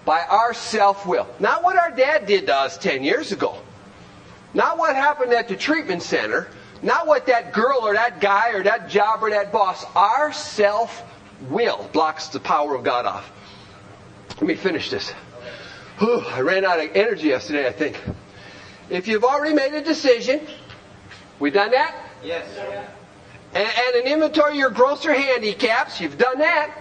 By our self-will. Not what our dad did to us 10 years ago. Not what happened at the treatment center. Not what that girl or that guy or that job or that boss. Our self-will blocks the power of God off. Let me finish this. I ran out of energy yesterday, I think. If you've already made a decision, we done that? Yes. And an inventory of your growths or handicaps, you've done that.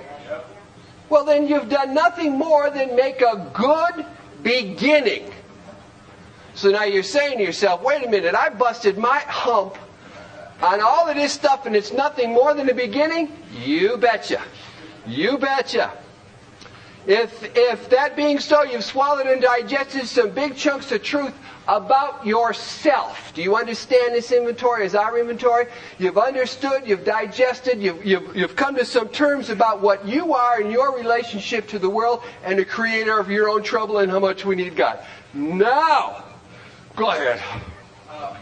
Well, then you've done nothing more than make a good beginning. So now you're saying to yourself, wait a minute, I busted my hump on all of this stuff and it's nothing more than a beginning? You betcha. You betcha. If that being so, you've swallowed and digested some big chunks of truth about yourself. Do you understand this inventory as our inventory? You've understood, you've digested, you've come to some terms about what you are in your relationship to the world and the creator of your own trouble and how much we need God. Now, go ahead. I'll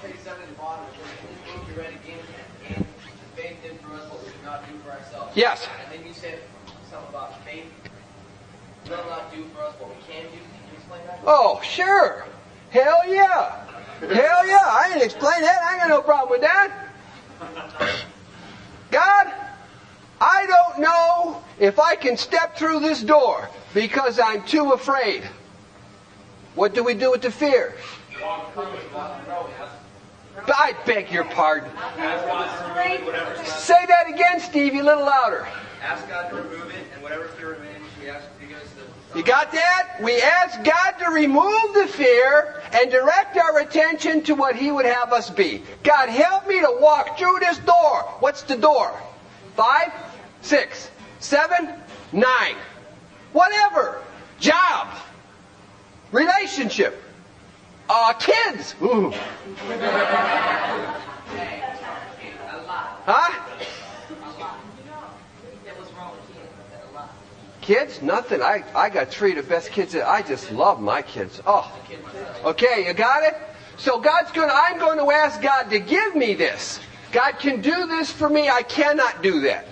take something to the bottom. In this book you read again, and faith did for us what we could not do for ourselves. Yes. And then you said something about faith will not do for us what we can do. Can you explain that? Oh, sure. Hell yeah. Hell yeah. I didn't explain that. I ain't got no problem with that. God, I don't know if I can step through this door because I'm too afraid. What do we do with the fear? I beg your pardon. Say that again, Stevie, a little louder. Ask God to remove it, and whatever fear remains, we ask to give us the... You got that? We ask God to remove the fear and direct our attention to what He would have us be. God, help me to walk through this door. What's the door? 5, 6, 7, 9. Whatever. Job. Relationship. Kids. Ooh. Huh? Kids? Nothing. I got 3 of the best kids. I just love my kids. Oh. Okay, you got it? So I'm going to ask God to give me this. God can do this for me. I cannot do that.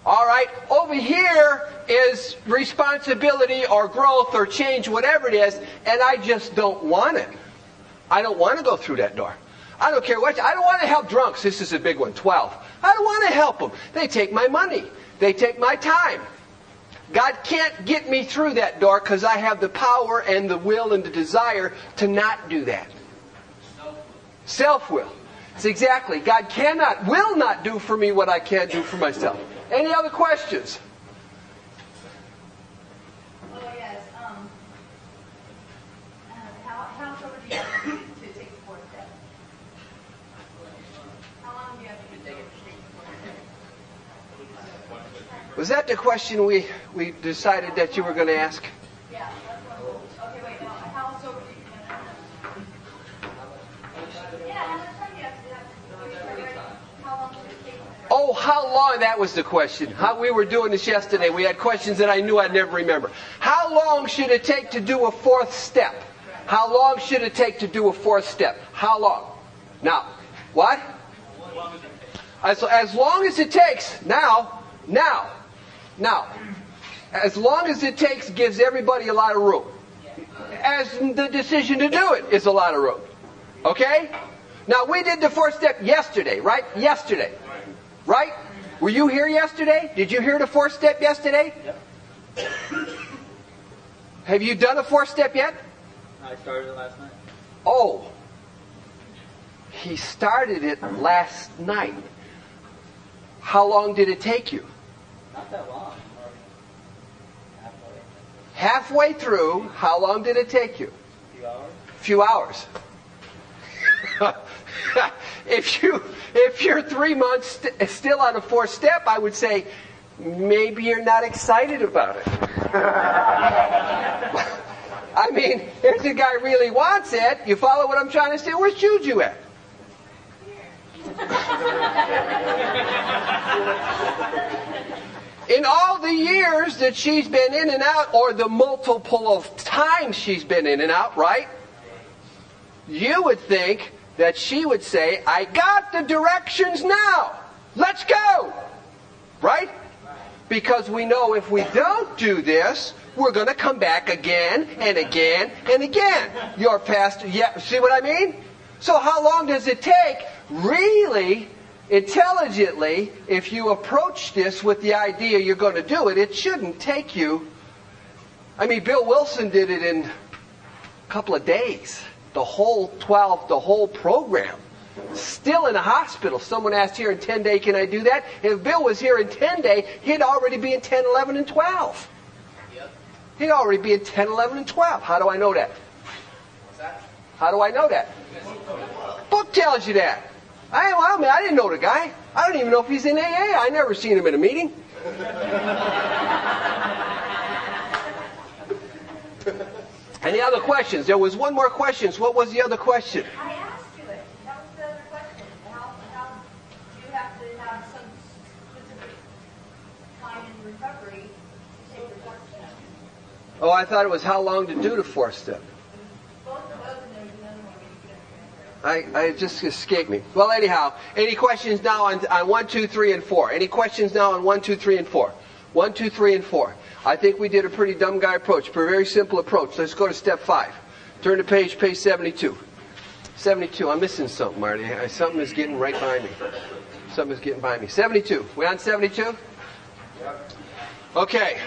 All right? Over here is responsibility or growth or change, whatever it is, and I just don't want it. I don't want to go through that door. I don't care what. I don't want to help drunks. This is a big one, 12. I don't want to help them. They take my money. They take my time. God can't get me through that door because I have the power and the will and the desire to not do that. Self-will. It's exactly. God will not do for me what I can't do for myself. Any other questions? Oh, yes. How short do you have to take the 4th step? How long do you have to take the 4th step? Was that the question we decided that you were going to ask? Yeah, that's what. Okay, wait. Now, how sober do you have to? Yeah, how much time do you have to? How long should it take? Oh, how long? That was the question. How we were doing this yesterday. We had questions that I knew I'd never remember. How long should it take to do a 4th step? How long should it take to do a 4th step? How long? Now, what? As long as it takes. Now. As long as it takes gives everybody a lot of room. As the decision to do it is a lot of room. Okay? Now, we did the 4th step yesterday, right? Yesterday. Right? Were you here yesterday? Did you hear the 4th step yesterday? Yep. Have you done a 4th step yet? I started it last night. Oh. He started it last night. How long did it take you? Not that long. Halfway through, how long did it take you? A few hours. Few hours. If you're 3 months still on a 4th step, I would say maybe you're not excited about it. I mean, if the guy really wants it, you follow what I'm trying to say? Where's Juju at? In all the years that she's been in and out, or the multiple of times she's been in and out, right? You would think that she would say, I got the directions now. Let's go. Right? Because we know if we don't do this, we're going to come back again and again and again. Your pastor, yeah, see what I mean? So how long does it take, really, intelligently, if you approach this with the idea you're going to do it? It shouldn't take you. I mean, Bill Wilson did it in a couple of days. The whole program. Still in the hospital. Someone asked here in 10 days, can I do that? If Bill was here in 10 days, he'd already be in 10, 11, and 12. Yep. He'd already be in 10, 11, and 12. How do I know that? What's that? How do I know that? Book tells you that. I didn't know the guy. I don't even know if he's in AA. I never seen him in a meeting. Any other questions? There was one more question. What was the other question? I asked you it. That was the other question. How do you have to have some specific time in recovery to take the fourth step? Oh, I thought it was how long to do the fourth step. Both of those, and there's another one where you get I just escaped me. Well, anyhow, any questions now on 1, 2, 3, and 4? Any questions now on 1, 2, 3, and 4? 1, 2, 3, and 4. I think we did a pretty dumb guy approach, but a very simple approach. Let's go to step 5. Turn to page 72. 72. I'm missing something, Marty. Something is getting right by me. Something is getting by me. 72. We on 72? Okay.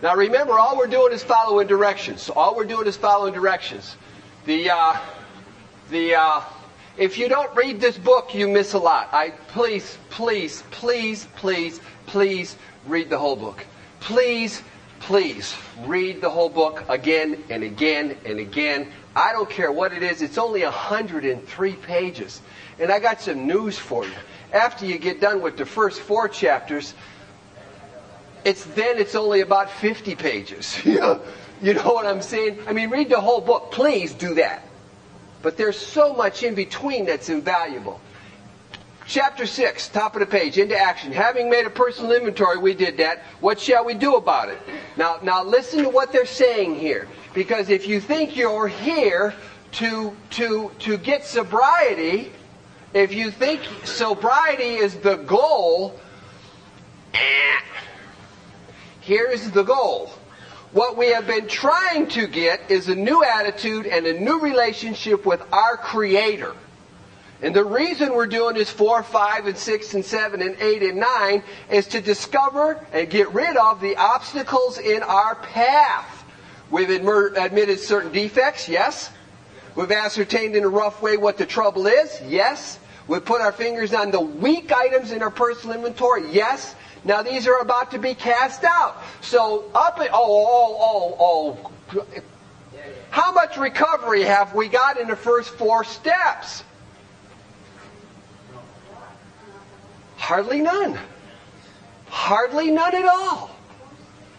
Now remember, all we're doing is following directions. All we're doing is following directions. If you don't read this book, you miss a lot. Please read the whole book. Please read the whole book again and again and again. I don't care what it is. It's only 103 pages. And I got some news for you. After you get done with the first 4 chapters, it's only about 50 pages. You know what I'm saying? I mean, read the whole book. Please do that. But there's so much in between that's invaluable. Chapter 6, top of the page, into action. Having made a personal inventory, we did that. What shall we do about it? Now listen to what they're saying here. Because if you think you're here to get sobriety, if you think sobriety is the goal, here's the goal. What we have been trying to get is a new attitude and a new relationship with our Creator. And the reason we're doing this 4, 5, and 6, and 7, and 8, and 9 is to discover and get rid of the obstacles in our path. We've admitted certain defects, yes. We've ascertained in a rough way what the trouble is, yes. We've put our fingers on the weak items in our personal inventory, yes. Now these are about to be cast out. So how much recovery have we got in the first 4 steps? Hardly none. Hardly none at all.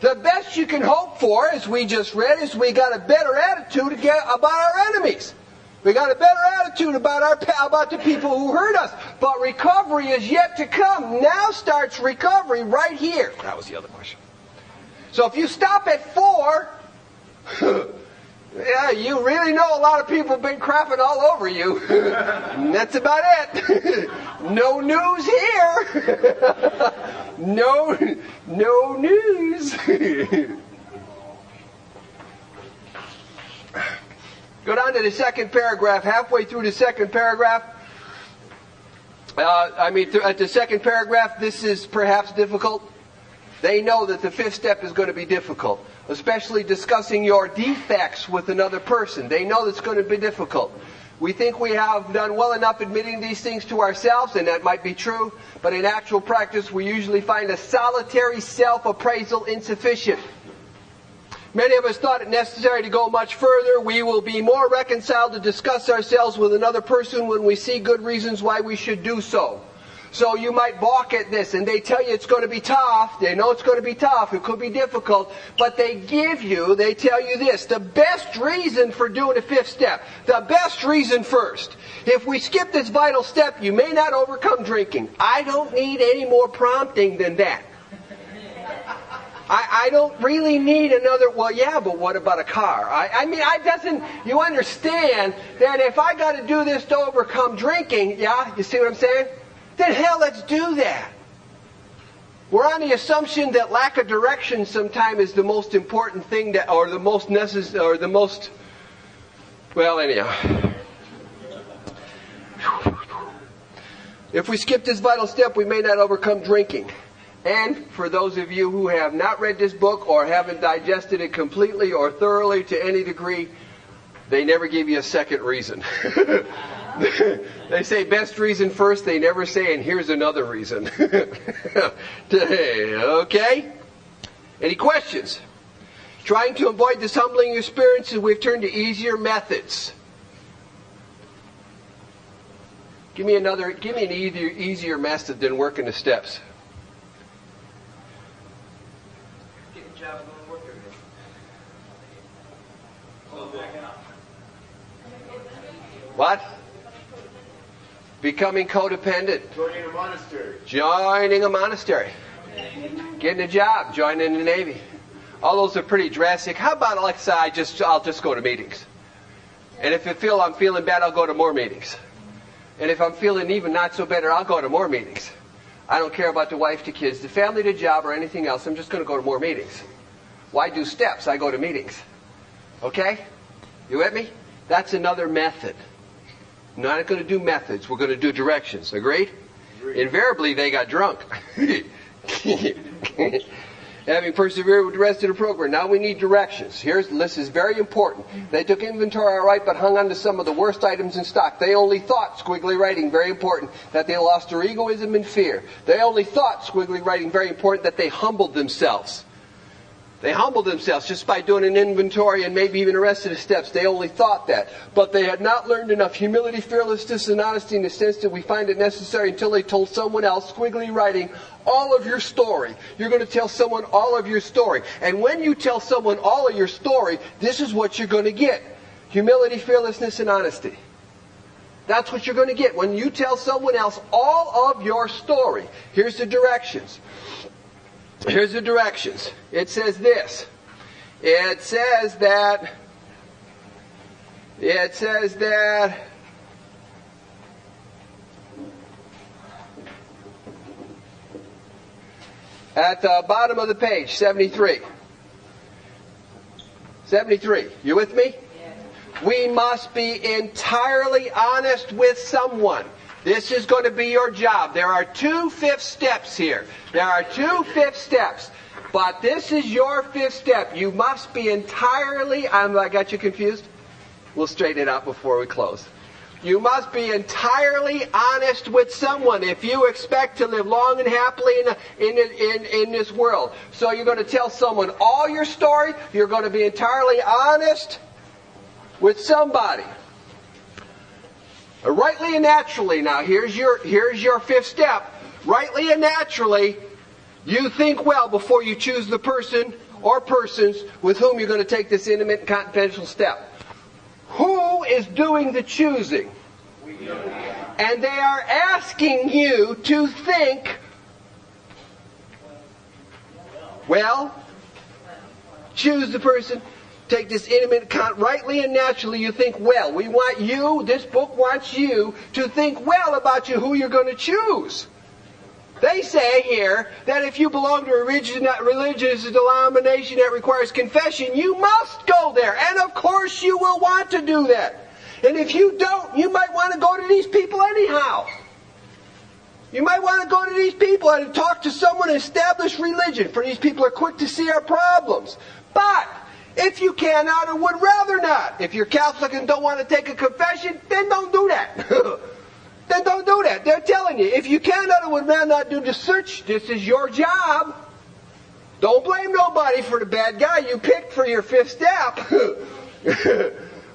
The best you can hope for, as we just read, is we got a better attitude about our enemies. We got a better attitude about the people who hurt us. But recovery is yet to come. Now starts recovery right here. That was the other question. So if you stop at 4, yeah, you really know a lot of people have been crapping all over you. And that's about it. No news here. No news. Go down to the second paragraph. Halfway through the second paragraph. At the second paragraph, this is perhaps difficult. They know that the 5th step is going to be difficult, especially discussing your defects with another person. They know it's going to be difficult. We think we have done well enough admitting these things to ourselves, and that might be true, but in actual practice, we usually find a solitary self-appraisal insufficient. Many of us thought it necessary to go much further. We will be more reconciled to discuss ourselves with another person when we see good reasons why we should do so. So you might balk at this, and they tell you it's going to be tough. They know it's going to be tough. It could be difficult. But they tell you this, the best reason for doing the 5th step, the best reason first. If we skip this vital step, you may not overcome drinking. I don't need any more prompting than that. I don't really need another, well, yeah, but what about a car? You understand that if I got to do this to overcome drinking, yeah, you see what I'm saying? Then hell, let's do that. We're on the assumption that lack of direction sometimes is the most important thing that, or the most necessary, or the most, well, anyhow. If we skip this vital step, we may not overcome drinking. And for those of you who have not read this book or haven't digested it completely or thoroughly to any degree, they never give you a second reason. They say best reason first, they never say, and here's another reason. Okay? Any questions? Trying to avoid this humbling experiences, we've turned to easier methods. Give me an easier method than working the steps. Getting a job and going to work every day. What? Becoming codependent. Joining a monastery. Joining a monastery. Getting a job. Joining the Navy. All those are pretty drastic. How about, like I say, I'll just go to meetings. And if I'm feeling bad, I'll go to more meetings. And if I'm feeling even not so better, I'll go to more meetings. I don't care about the wife, the kids, the family, the job, or anything else. I'm just going to go to more meetings. Why do steps? I go to meetings. Okay? You with me? That's another method. Not going to do methods. We're going to do directions. Agreed? Invariably, they got drunk. Having persevered with the rest of the program. Now we need directions. This is very important. They took inventory all right, but hung on to some of the worst items in stock. They only thought, squiggly writing, very important, that they lost their egoism and fear. They only thought, squiggly writing, very important, that they humbled themselves. They humbled themselves just by doing an inventory and maybe even the rest of the steps. They only thought that. But they had not learned enough humility, fearlessness, and honesty in the sense that we find it necessary until they told someone else, squiggly writing, all of your story. You're going to tell someone all of your story. And when you tell someone all of your story, this is what you're going to get. Humility, fearlessness, and honesty. That's what you're going to get when you tell someone else all of your story. Here's the directions. Here's the directions. It says this. It says that at the bottom of the page, 73. 73. You with me? We must be entirely honest with someone. This is going to be your job. There are 2 fifth steps here. There are 2 fifth steps. But this is your 5th step. You must be entirely... I got you confused? We'll straighten it out before we close. You must be entirely honest with someone if you expect to live long and happily in this world. So you're going to tell someone all your story. You're going to be entirely honest with somebody. Rightly and naturally, now here's your 5th step. Rightly and naturally, you think well before you choose the person or persons with whom you're going to take this intimate and confidential step. Who is doing the choosing? And they are asking you to think well. Choose the person. Take this intimate, rightly and naturally you think well. We want you, this book wants you to think well about who you're going to choose. They say here that if you belong to a religious denomination that requires confession, you must go there. And of course you will want to do that. And if you don't, you might want to go to these people anyhow. You might want to go to these people and talk to someone and establish religion, for these people are quick to see our problems. But if you cannot or would rather not, if you're Catholic and don't want to take a confession, then don't do that. Then don't do that. They're telling you, if you cannot or would rather not do the search, this is your job. Don't blame nobody for the bad guy you picked for your 5th step.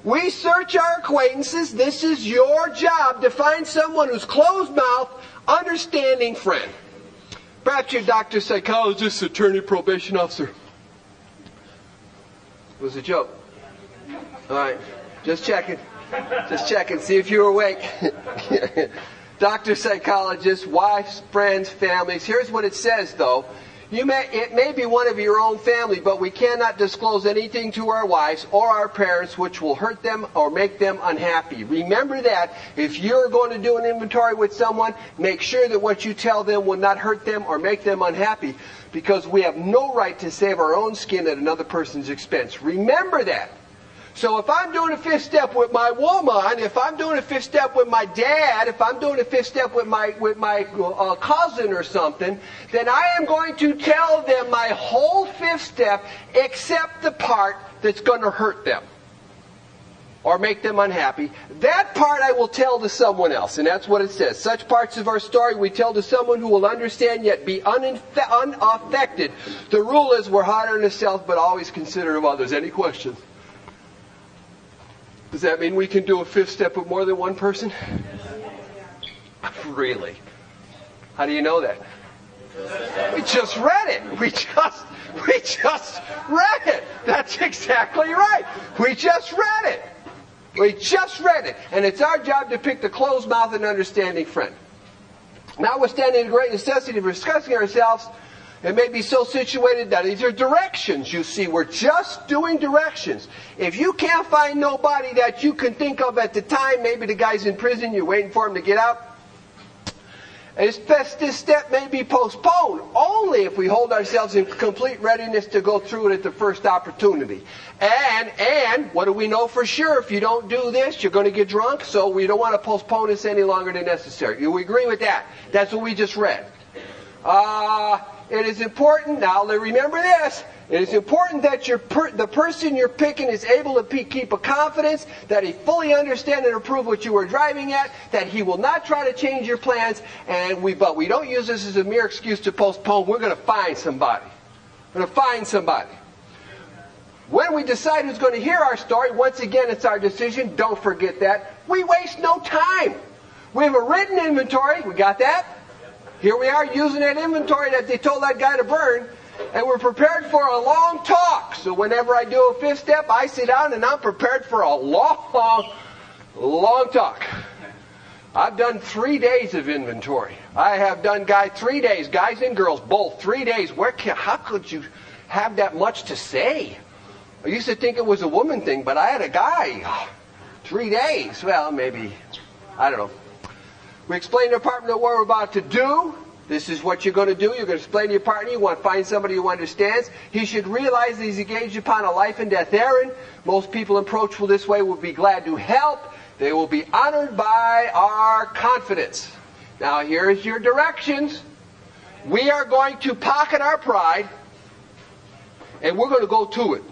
We search our acquaintances. This is your job to find someone who's closed-mouthed, understanding friend. Perhaps your doctor, psychologist, attorney, probation officer. It was a joke. All right. Just checking. Just checking. See if you're awake. Doctor, psychologist, wives, friends, families. Here's what it says, though. It may be one of your own family, but we cannot disclose anything to our wives or our parents which will hurt them or make them unhappy. Remember that if you're going to do an inventory with someone, make sure that what you tell them will not hurt them or make them unhappy, because we have no right to save our own skin at another person's expense. Remember that. So if I'm doing a fifth step with my woman, if I'm doing a fifth step with my dad, if I'm doing a fifth step with my cousin or something, then I am going to tell them my whole fifth step except the part that's going to hurt them or make them unhappy. That part I will tell to someone else, and that's what it says. Such parts of our story we tell to someone who will understand yet be unaffected. The rule is we're hard on ourselves but always considerate of others. Any questions? Does that mean we can do a fifth step with more than one person? Really? How do you know that? We just read it. We just read it. That's exactly right. We just read it. We just read it. And it's our job to pick the closed mouth and understanding friend. Notwithstanding the great necessity of discussing ourselves, it may be so situated that these are directions, you see. We're just doing directions. If you can't find nobody that you can think of at the time, maybe the guy's in prison, you're waiting for him to get out, this step may be postponed only if we hold ourselves in complete readiness to go through it at the first opportunity. And what do we know for sure? If you don't do this, you're going to get drunk, so we don't want to postpone this any longer than necessary. Do we agree with that? That's what we just read. It is important, now remember this, it is important that the person you're picking is able to keep a confidence, that he fully understands and approves what you are driving at, that he will not try to change your plans, but we don't use this as a mere excuse to postpone. We're going to find somebody. We're going to find somebody. When we decide who's going to hear our story, once again it's our decision, don't forget that. We waste no time. We have a written inventory, we got that? Here we are using that inventory that they told that guy to burn, and we're prepared for a long talk. So whenever I do a fifth step, I sit down and I'm prepared for a long talk. I've done 3 days of inventory. I have done 3 days, guys and girls, both 3 days. How could you have that much to say? I used to think it was a woman thing, but I had a guy. 3 days. Well, maybe, I don't know. We explain to your partner what we're about to do. This is what you're going to do. You're going to explain to your partner. You want to find somebody who understands. He should realize that he's engaged upon a life and death errand. Most people approachable this way will be glad to help. They will be honored by our confidence. Now here's your directions. We are going to pocket our pride, and we're going to go to it.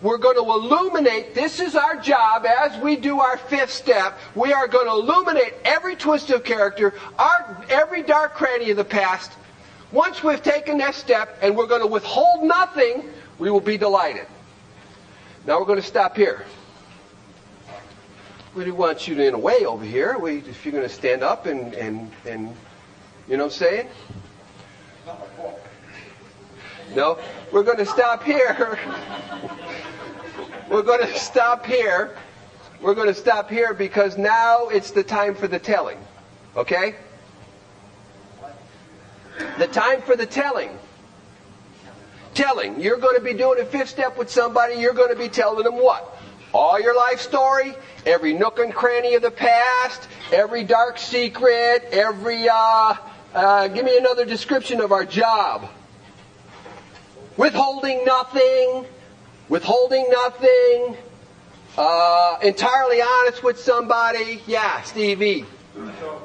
We're going to illuminate, this is our job as we do our fifth step. We are going to illuminate every twist of character, every dark cranny of the past. Once we've taken that step and we're going to withhold nothing, we will be delighted. Now we're going to stop here. We do want you to, in a way, over here. If you're going to stand up and you know what I'm saying? No, we're going to stop here. We're going to stop here. We're going to stop here because now it's the time for the telling. Okay? The time for the telling. Telling. You're going to be doing a fifth step with somebody. You're going to be telling them what? All your life story, every nook and cranny of the past, every dark secret, every, give me another description of our job. Withholding nothing, entirely honest with somebody. Yeah, Stevie. So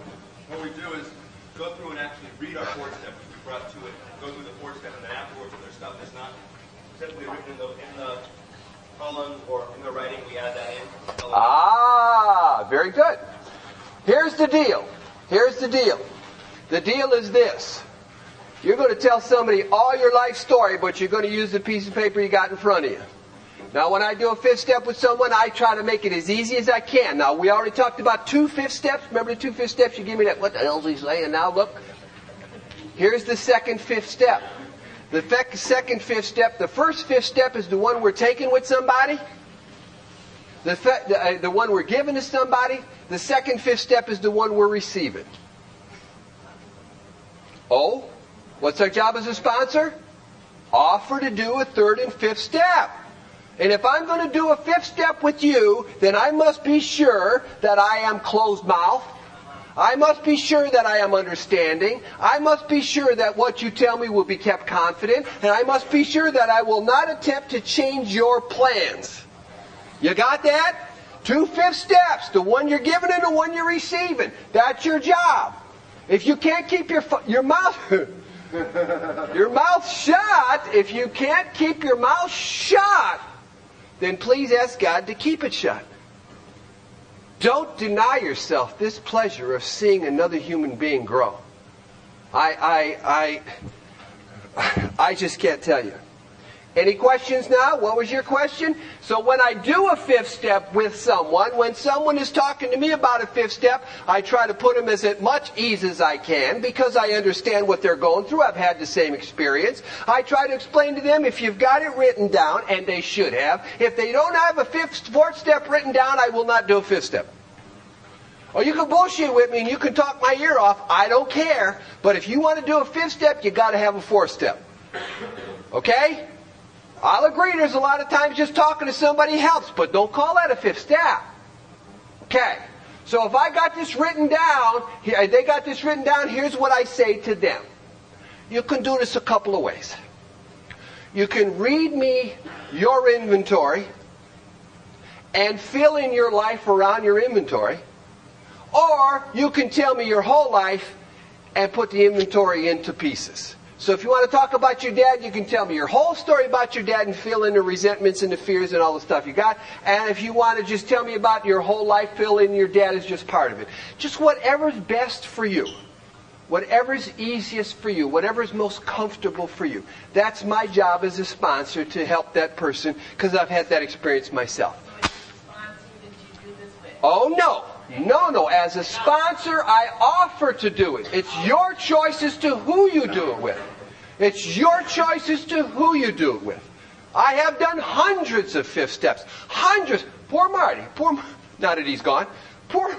what we do is go through and actually read our fourth step, which we brought to it. Go through the fourth step, and then afterwards, if there's stuff that's not simply written in the column or in the writing, we add that in. Very good. Here's the deal. The deal is this. You're going to tell somebody all your life story, but you're going to use the piece of paper you got in front of you. Now, when I do a fifth step with someone, I try to make it as easy as I can. Now, we already talked about 2 fifth steps. Remember the 2 fifth steps? You give me that, what the hell's he saying? Now, look. Here's the second fifth step. The second fifth step, the first fifth step is the one we're taking with somebody. The one we're giving to somebody. The second fifth step is the one we're receiving. Oh? What's our job as a sponsor? Offer to do a third and fifth step. And if I'm going to do a fifth step with you, then I must be sure that I am closed mouth. I must be sure that I am understanding. I must be sure that what you tell me will be kept confident. And I must be sure that I will not attempt to change your plans. You got that? 2 fifth steps. The one you're giving and the one you're receiving. That's your job. If you can't keep your mouth... your mouth shut, if you can't keep your mouth shut, then please ask God to keep it shut. Don't deny yourself this pleasure of seeing another human being grow. I just can't tell you. Any questions now? What was your question? So when I do a fifth step with someone, when someone is talking to me about a fifth step, I try to put them as at much ease as I can because I understand what they're going through. I've had the same experience. I try to explain to them if you've got it written down, and they should have. If they don't have a fourth step written down, I will not do a fifth step. Or you can bullshit with me and you can talk my ear off. I don't care. But if you want to do a fifth step, you got to have a fourth step. Okay? I'll agree there's a lot of times just talking to somebody helps, but don't call that a fifth step. Okay. So if I got this written down, they got this written down, here's what I say to them. You can do this a couple of ways. You can read me your inventory and fill in your life around your inventory. Or you can tell me your whole life and put the inventory into pieces. So if you want to talk about your dad, you can tell me your whole story about your dad and fill in the resentments and the fears and all the stuff you got. And if you want to just tell me about your whole life, fill in your dad is just part of it. Just whatever's best for you. Whatever's easiest for you. Whatever's most comfortable for you. That's my job as a sponsor, to help that person, because I've had that experience myself. Oh, no. No. As a sponsor, I offer to do it. It's your choice as to who you do it with. It's your choice as to who you do it with. I have done hundreds of fifth steps. Hundreds. Poor Marty. Now that he's gone. Poor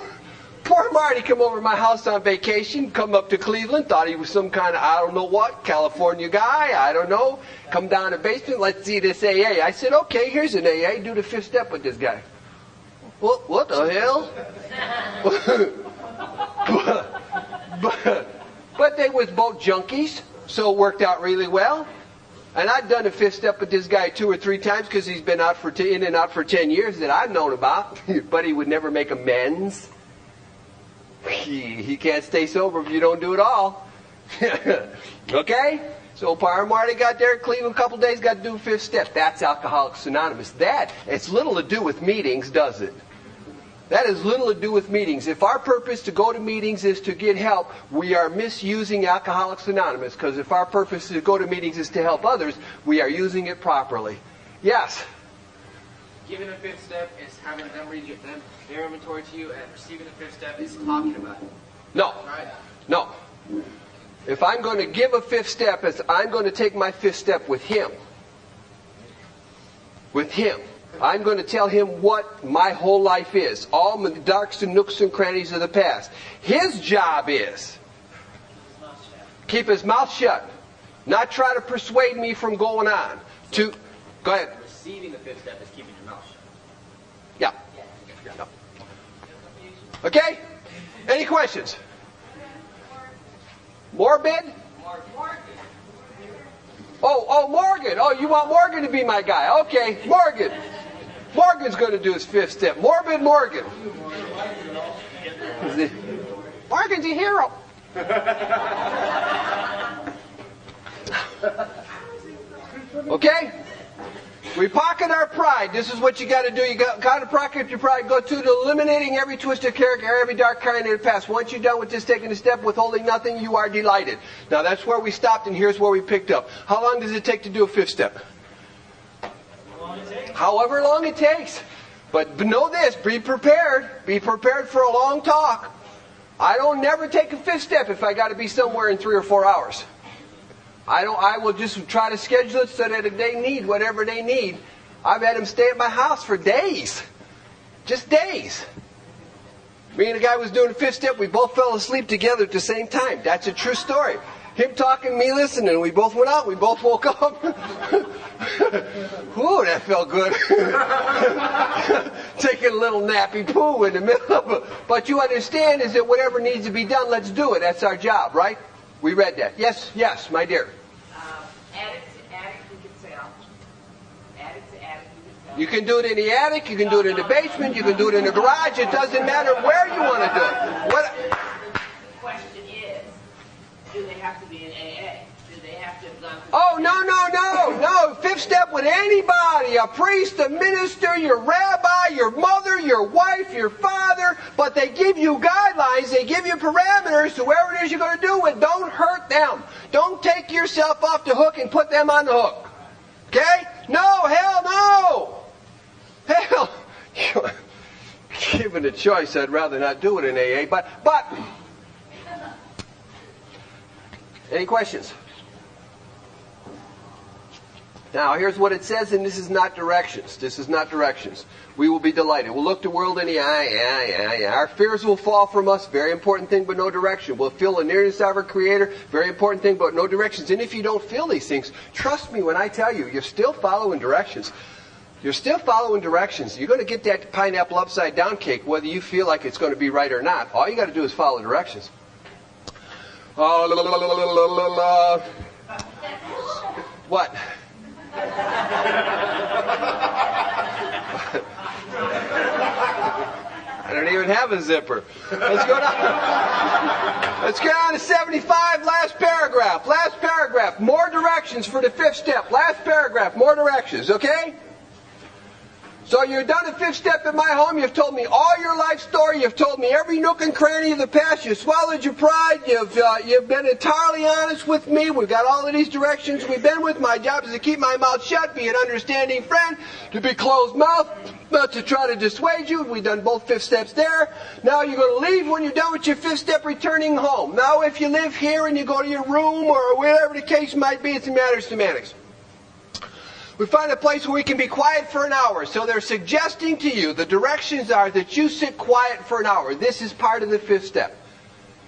Marty come over to my house on vacation, come up to Cleveland, thought he was some kind of, I don't know what, California guy, I don't know. Come down to the basement, let's see this AA. I said, okay, here's an AA. Do the fifth step with this guy. What the hell? but they was both junkies, so it worked out really well. And I'd done a fifth step with this guy 2 or 3 times because he's been out in and out for 10 years that I've known about. But he would never make amends. He can't stay sober if you don't do it all. Okay? So Marty got there in Cleveland a couple days, got to do a fifth step. That's Alcoholics Anonymous. It's little to do with meetings, does it? That has little to do with meetings. If our purpose to go to meetings is to get help, we are misusing Alcoholics Anonymous. Because if our purpose to go to meetings is to help others, we are using it properly. Yes? Giving a fifth step is having them read their inventory to you, and receiving a fifth step is talking about it. No. Right? No. If I'm going to give a fifth step, I'm going to take my fifth step with him. With him. I'm going to tell him what my whole life is. All the darks and nooks and crannies of the past. His job is keep his mouth shut. Not try to persuade me from going on. Go ahead. Receiving the fifth step is keeping your mouth shut. Yeah. Okay? Any questions? Morbid? Oh, Morgan. Oh, you want Morgan to be my guy. Okay, Morgan. Morgan's going to do his fifth step. Morbid Morgan. Morgan's a hero. Okay? We pocket our pride. This is what you got to do. You got to pocket your pride. Go to eliminating every twisted character, every dark kind in the past. Once you're done with this, taking a step, withholding nothing, you are delighted. Now that's where we stopped, and here's where we picked up. How long does it take to do a fifth step? However long it takes. But know this, be prepared. Be prepared for a long talk. I don't never take a fifth step if I got to be somewhere in 3 or 4 hours. I will just try to schedule it so that they need whatever they need. I've had them stay at my house for days. Just days. Me and the guy was doing a fifth step. We both fell asleep together at the same time. That's a true story. Him talking, me listening. We both went out. We both woke up. Ooh, that felt good. Taking a little nappy poo in the middle of it. But you understand is that whatever needs to be done, let's do it. That's our job, right? We read that. Yes, my dear. Attic to attic, we can sell. Attic to attic, we can sell. You can do it in the attic. You can do it in the basement. You can do it in the garage. It doesn't matter where you want to do it. What? The question is, do they have to be in AA? Do they have to have gone through... Oh, no. Fifth step with anybody. A priest, a minister, your rabbi, your mother, your wife, your father. But they give you guidelines. They give you parameters. Whoever it is you're going to do it, don't hurt them. Don't take yourself off the hook and put them on the hook. Okay? No, hell no. Hell. Given a choice, I'd rather not do it in AA. But. Any questions? Now, here's what it says, and this is not directions. We will be delighted. We'll look the world in the eye. Yeah. Our fears will fall from us. Very important thing, but no direction. We'll feel the nearness of our Creator. Very important thing, but no directions. And if you don't feel these things, trust me when I tell you, you're still following directions. You're going to get that pineapple upside down cake, whether you feel like it's going to be right or not. All you got to do is follow directions. What? I don't even have a zipper. Let's go down to 75, last paragraph. More directions for the fifth step. Last paragraph, more directions, okay? So you're done at fifth step at my home. You've told me all your life story. You've told me every nook and cranny of the past. You've swallowed your pride. You've been entirely honest with me. We've got all of these directions we've been with. My job is to keep my mouth shut, be an understanding friend, to be closed mouth, not to try to dissuade you. We've done both fifth steps there. Now you're going to leave when you're done with your fifth step, returning home. Now if you live here and you go to your room or whatever the case might be, it's a matter of semantics. We find a place where we can be quiet for an hour. So they're suggesting to you, the directions are that you sit quiet for an hour. This is part of the fifth step.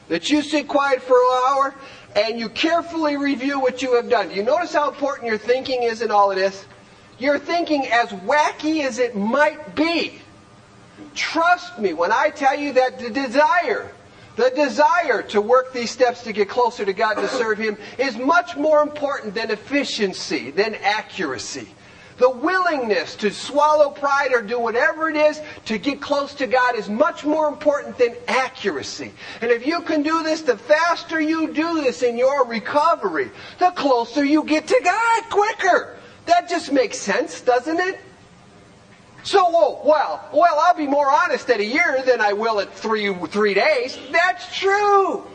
That you sit quiet for an hour and you carefully review what you have done. Do you notice how important your thinking is in all of this? Your thinking, as wacky as it might be, trust me when I tell you that the desire to work these steps to get closer to God, to serve Him, is much more important than efficiency, than accuracy. The willingness to swallow pride or do whatever it is to get close to God is much more important than accuracy. And if you can do this, the faster you do this in your recovery, the closer you get to God quicker. That just makes sense, doesn't it? So, well, I'll be more honest at a year than I will at three days. That's true.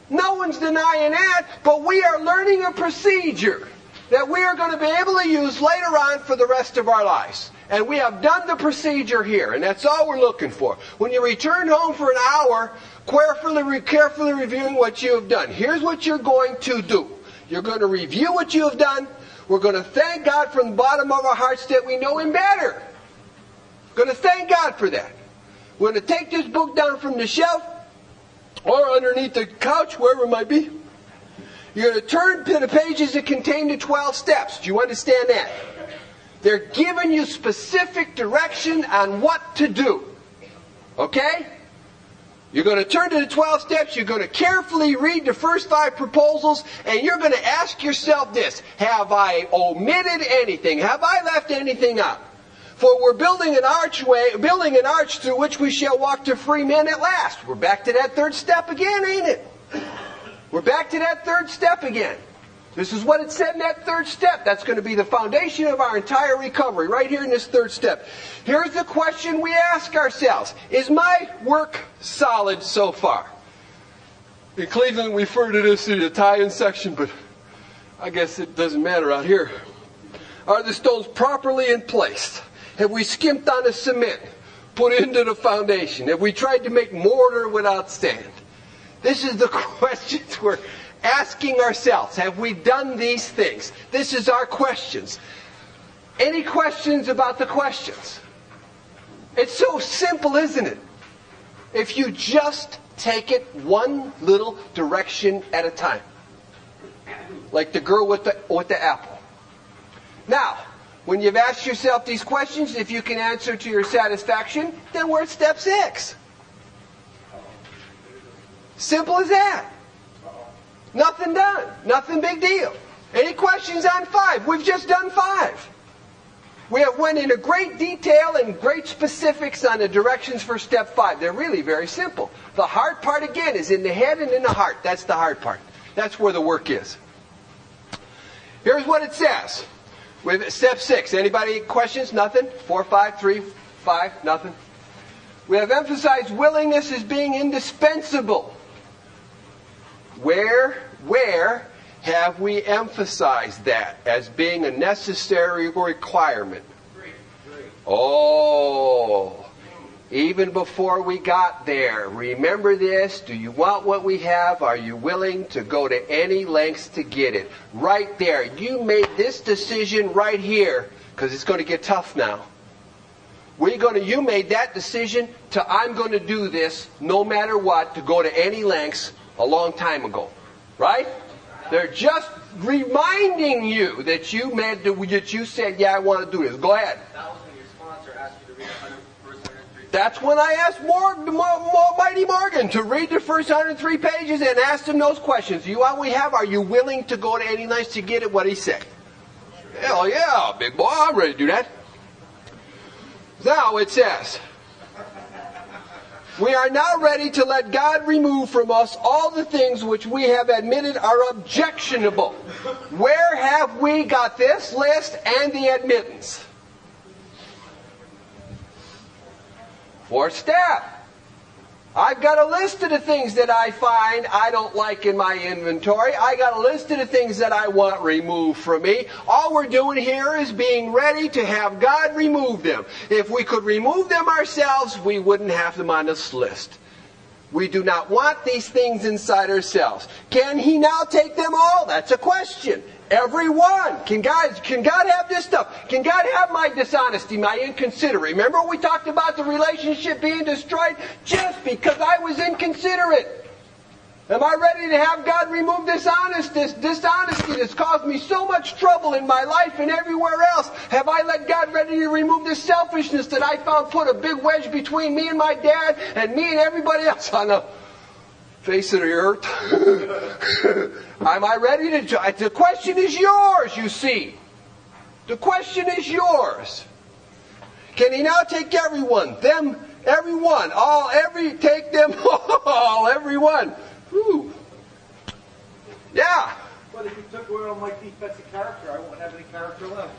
No one's denying that, but we are learning a procedure that we are going to be able to use later on for the rest of our lives. And we have done the procedure here, and that's all we're looking for. When you return home for an hour, carefully reviewing what you have done. Here's what you're going to do. You're going to review what you have done. We're going to thank God from the bottom of our hearts that we know Him better. Going to thank God for that. We're going to take this book down from the shelf or underneath the couch, wherever it might be. You're going to turn to the pages that contain the 12 steps. Do you understand that? They're giving you specific direction on what to do. Okay? You're going to turn to the 12 steps. You're going to carefully read the first 5 proposals, and you're going to ask yourself this: have I omitted anything? Have I left anything out? For we're building an arch through which we shall walk to free men at last. We're back to that third step again, ain't it? We're back to that third step again. This is what it said in that third step. That's going to be the foundation of our entire recovery, right here in this third step. Here's the question we ask ourselves: is my work solid so far? In Cleveland, we refer to this in the tie-in section, but I guess it doesn't matter out here. Are the stones properly in place? Have we skimped on the cement put into the foundation? Have we tried to make mortar without sand? This is the questions we're asking ourselves. Have we done these things? This is our questions. Any questions about the questions? It's so simple, isn't it? If you just take it one little direction at a time. like the girl with the apple. Now, when you've asked yourself these questions, if you can answer to your satisfaction, then we're at step 6. Simple as that. Nothing done. Nothing big deal. Any questions on 5? We've just done 5. We have went into great detail and great specifics on the directions for step 5. They're really very simple. The hard part, again, is in the head and in the heart. That's the hard part. That's where the work is. Here's what it says. With step 6. Anybody questions? Nothing? 4, 5, 3, 5, nothing? We have emphasized willingness as being indispensable. Where have we emphasized that as being a necessary requirement? 3. Oh, even before we got there. Remember this. Do you want what we have? Are you willing to go to any lengths to get it? Right there. You made this decision right here, because it's going to get tough now. You made that decision to I'm going to do this no matter what, to go to any lengths a long time ago. Right? They're just reminding you that you said, yeah, I want to do this. Go ahead. That was when your sponsor asked you to read the first 103. That's when I asked Mighty Morgan to read the first 103 pages and asked him those questions. You want what we have? Are you willing to go to any lengths to get it? What he said. Hell yeah, big boy, I'm ready to do that. Now it says, we are now ready to let God remove from us all the things which we have admitted are objectionable. Where have we got this list and the admittance? 4th step. I've got a list of the things that I find I don't like in my inventory. I got a list of the things that I want removed from me. All we're doing here is being ready to have God remove them. If we could remove them ourselves, we wouldn't have them on this list. We do not want these things inside ourselves. Can He now take them all? That's a question. Everyone. Can God have this stuff? Can God have my dishonesty, my inconsiderate? Remember we talked about the relationship being destroyed just because I was inconsiderate. Am I ready to have God remove this dishonesty that's caused me so much trouble in my life and everywhere else? Have I let God ready to remove this selfishness that I found put a big wedge between me and my dad and me and everybody else on the face of the earth? Am I ready to... The question is yours, you see. The question is yours. Can He now take everyone? Everyone. Take them all. Everyone. Whew. Yeah. But if you took away all my defects of character, I won't have any character left.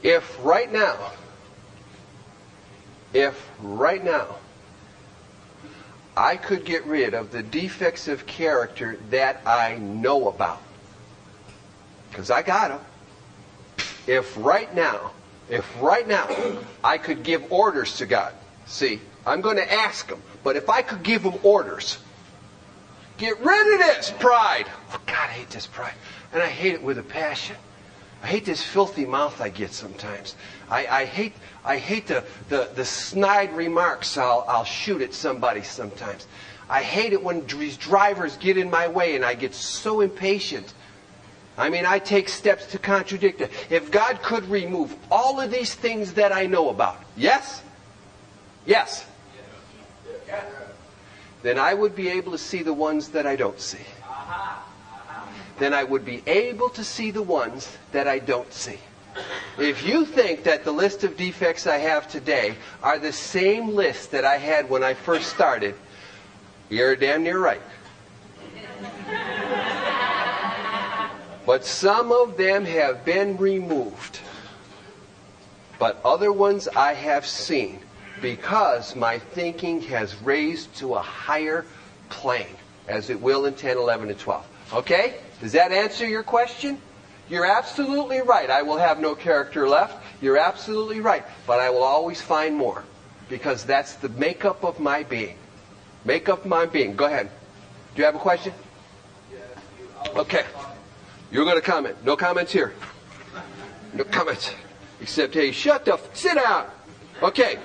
If right now I could get rid of the defects of character that I know about, because I got them. If right now I could give orders to God, see, I'm going to ask Him, but if I could give Him orders, get rid of this pride. Oh, God, I hate this pride, and I hate it with a passion. I hate this filthy mouth I get sometimes. I hate the snide remarks I'll shoot at somebody sometimes. I hate it when these drivers get in my way and I get so impatient. I mean, I take steps to contradict it. If God could remove all of these things that I know about, yes? Yes. Then I would be able to see the ones that I don't see. Then I would be able to see the ones that I don't see. If you think that the list of defects I have today are the same list that I had when I first started, you're damn near right. But some of them have been removed. But other ones I have seen, because my thinking has raised to a higher plane, as it will in 10, 11, and 12. Okay? Does that answer your question? You're absolutely right. I will have no character left. You're absolutely right. But I will always find more. Because that's the makeup of my being. Make up my being. Go ahead. Do you have a question? Okay. You're going to comment. No comments here. No comments. Except, hey, sit down. Okay.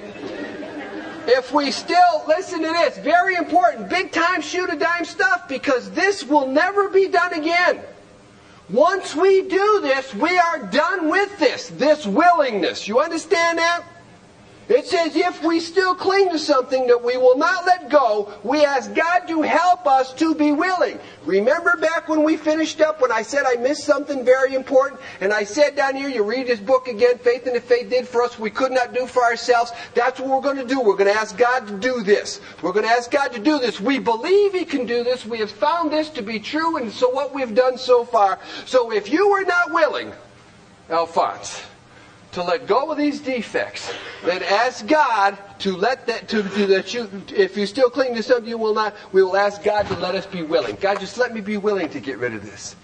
If we still, listen to this, very important, big time shoot a dime stuff, because this will never be done again. Once we do this, we are done with this willingness. You understand that? It says if we still cling to something that we will not let go, we ask God to help us to be willing. Remember back when we finished up, when I said I missed something very important, and I said down here, you read this book again, Faith and the Faith did for us, we could not do for ourselves. That's what we're going to do. We're going to ask God to do this. We're going to ask God to do this. We believe He can do this. We have found this to be true, and so what we've done so far. So if you are not willing, Alphonse, to let go of these defects, then ask God to let that, if you still cling to something you will not, we will ask God to let us be willing. God, just let me be willing to get rid of this.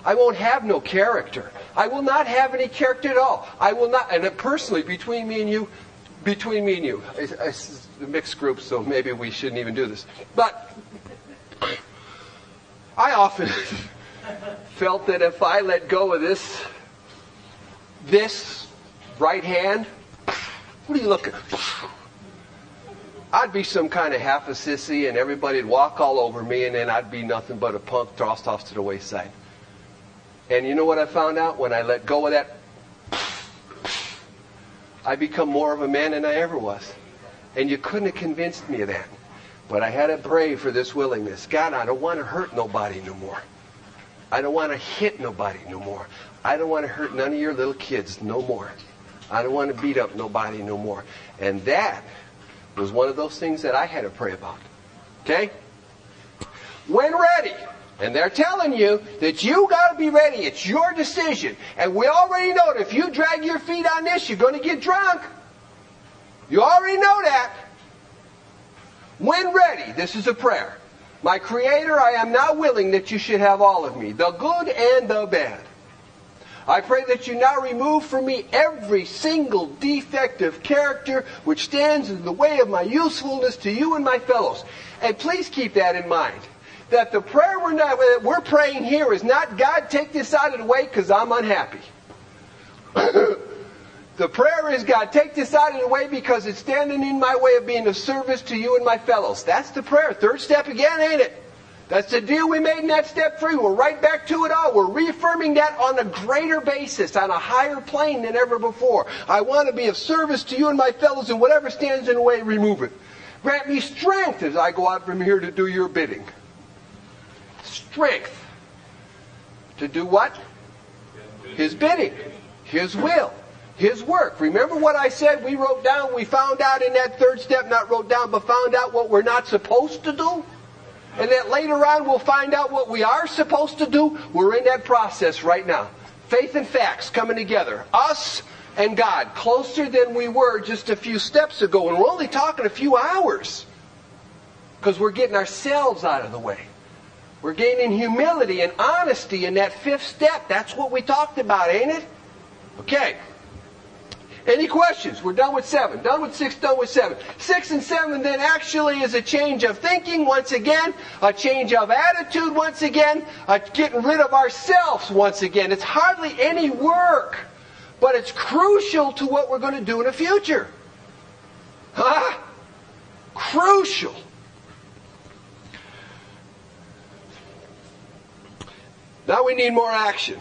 I won't have no character. I will not have any character at all. I will not, and personally, between me and you, it's a mixed group, so maybe we shouldn't even do this. But I often felt that if I let go of this right hand, what are you looking at? I'd be some kind of half a sissy, and everybody'd walk all over me, and then I'd be nothing but a punk tossed off to the wayside. And you know what I found out? When I let go of that, I become more of a man than I ever was. And you couldn't have convinced me of that. But I had to pray for this willingness. God, I don't want to hurt nobody no more. I don't want to hit nobody no more. I don't want to hurt none of your little kids no more. I don't want to beat up nobody no more. And that was one of those things that I had to pray about. Okay? When ready. And they're telling you that you got to be ready. It's your decision. And we already know that if you drag your feet on this, you're going to get drunk. You already know that. When ready, this is a prayer. My Creator, I am now willing that you should have all of me, the good and the bad. I pray that you now remove from me every single defect of character which stands in the way of my usefulness to you and my fellows. And please keep that in mind. That the prayer we're praying here is not, God, take this out of the way because I'm unhappy. The prayer is, God, take this out of the way because it's standing in my way of being of service to you and my fellows. That's the prayer. Third step again, ain't it? That's the deal we made in that step 3. We're right back to it all. We're reaffirming that on a greater basis, on a higher plane than ever before. I want to be of service to you and my fellows, and whatever stands in the way, remove it. Grant me strength as I go out from here to do your bidding. Strength. To do what? His bidding. His will. His work. Remember what I said we wrote down? We found out in that third step, not wrote down, but found out what we're not supposed to do? And that later on we'll find out what we are supposed to do. We're in that process right now. Faith and facts coming together. Us and God. Closer than we were just a few steps ago. And we're only talking a few hours. Because we're getting ourselves out of the way. We're gaining humility and honesty in that 5th step. That's what we talked about, ain't it? Okay. Any questions? We're done with 7. Done with 6, done with 7. 6 and 7 then actually is a change of thinking once again, a change of attitude once again, a getting rid of ourselves once again. It's hardly any work, but it's crucial to what we're going to do in the future. Crucial. Now we need more action.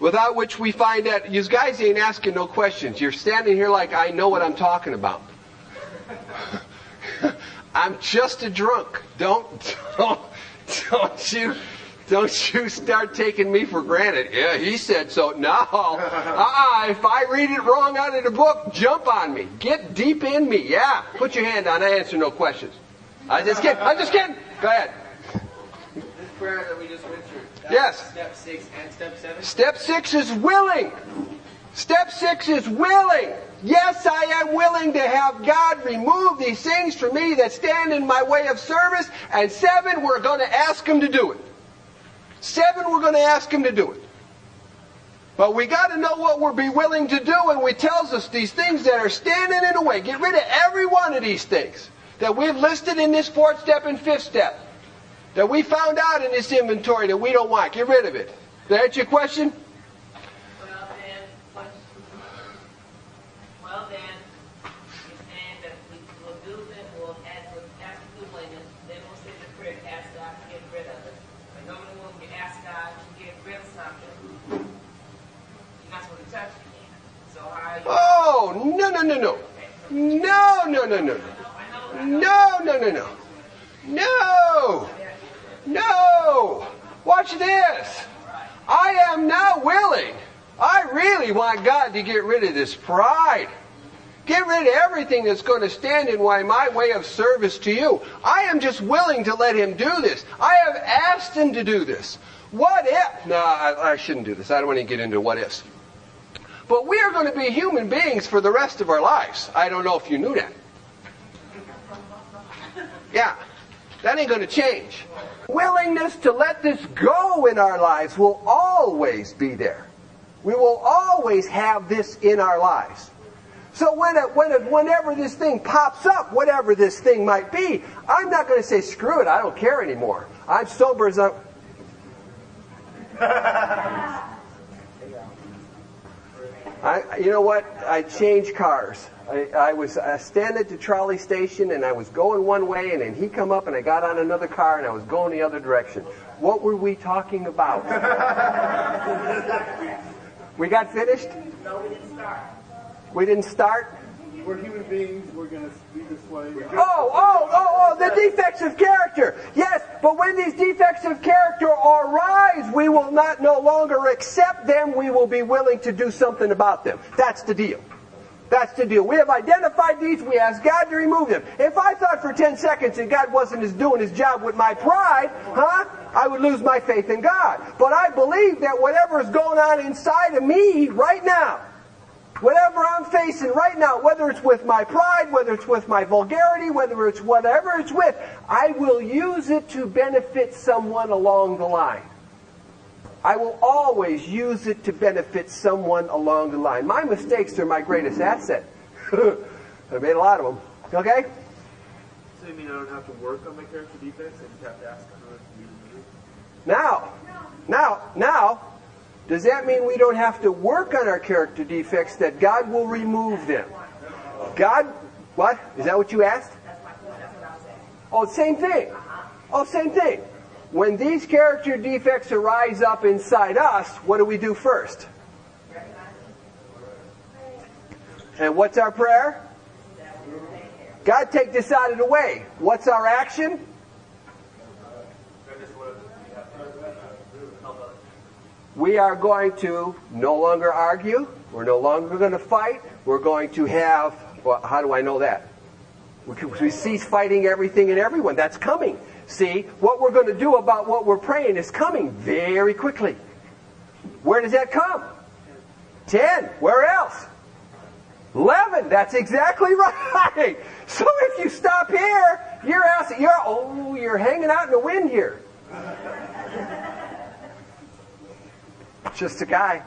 Without which we find that you guys ain't asking no questions. You're standing here like I know what I'm talking about. I'm just a drunk. Don't you start taking me for granted. Yeah, he said so. No. If I read it wrong out of the book, jump on me. Get deep in me. Yeah. Put your hand on. I answer no questions. I'm just kidding. Go ahead. This prayer that we just went through. Yes. Step 6 and step 7. Step 6 is willing. Step 6 is willing. Yes, I am willing to have God remove these things from me that stand in my way of service. And 7, we're going to ask Him to do it. 7, we're going to ask Him to do it. But we got to know what we'll be willing to do, and He tells us these things that are standing in the way. Get rid of every one of these things. that we've listed in this 4th step and 5th step, that we found out in this inventory that we don't want? Get rid of it. Did that answer your question? Well then, you're saying that we will do this, we'll ask the women, then we'll say the prayer to ask God to get rid of it. And normally when we ask God to get rid of something, you're not supposed to touch it again. So how are you? Oh, no, no, no, no. No, no, no, no. No, no, no, no. No. No. Watch this. I am now willing. I really want God to get rid of this pride. Get rid of everything that's going to stand in my way of service to you. I am just willing to let Him do this. I have asked Him to do this. What if? No, I shouldn't do this. I don't want to get into what ifs. But we are going to be human beings for the rest of our lives. I don't know if you knew that. Yeah, that ain't going to change. Willingness to let this go in our lives will always be there. We will always have this in our lives. So whenever this thing pops up, whatever this thing might be, I'm not going to say, screw it, I don't care anymore. I'm sober as I'm... you know what? I changed cars. I was standing at the trolley station and I was going one way and then he come up and I got on another car and I was going the other direction. What were we talking about? We got finished? No, we didn't start. We didn't start? We're human beings. We're going to be this way. Oh, the defects of character. Yes, but when these defects of character arise, we will not no longer accept them. We will be willing to do something about them. That's the deal. That's the deal. We have identified these. We ask God to remove them. If I thought for 10 seconds that God wasn't doing His job with my pride, I would lose my faith in God. But I believe that whatever is going on inside of me right now, whatever I'm facing right now, whether it's with my pride, whether it's with my vulgarity, whether it's whatever it's with, I will use it to benefit someone along the line. I will always use it to benefit someone along the line. My mistakes are my greatest asset. I've made a lot of them. Okay? So you mean I don't have to work on my character defects? I just have to ask God to be removed? Now, does that mean we don't have to work on our character defects, that God will remove them? God, what? Is that what you asked? That's my point. That's what I'm saying. Oh, same thing. Oh, same thing. When these character defects arise up inside us, what do we do first? And what's our prayer? God, take this out of the way. What's our action? We are going to no longer argue. We're no longer going to fight. We're going to have, well, how do I know that? We cease fighting everything and everyone. That's coming. See, what we're going to do about what we're praying is coming very quickly. Where does that come? 10. Where else? 11. That's exactly right. So if you stop here, you're hanging out in the wind here. Just a guy.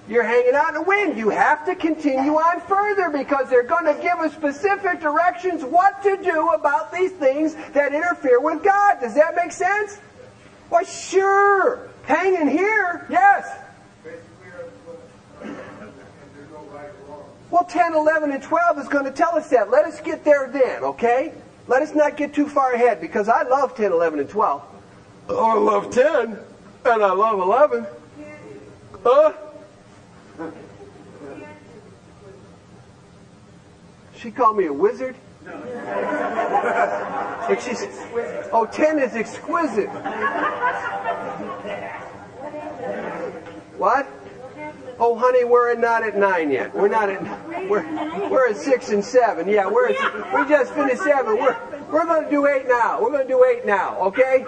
You're hanging out in the wind. You have to continue on further because they're going to give us specific directions what to do about these things that interfere with God. Does that make sense? Why, sure. Hanging here, yes. Well, 10, 11, and 12 is going to tell us that. Let us get there then, okay? Let us not get too far ahead because I love 10, 11, and 12. Oh, I love 10, and I love 11. She called me a wizard? But she's, 10 is exquisite. What? Oh, honey, we're not at 9 yet. We're at 6 and 7. Yeah, we just finished 7. We're going to do 8 now. We're going to do 8 now, okay?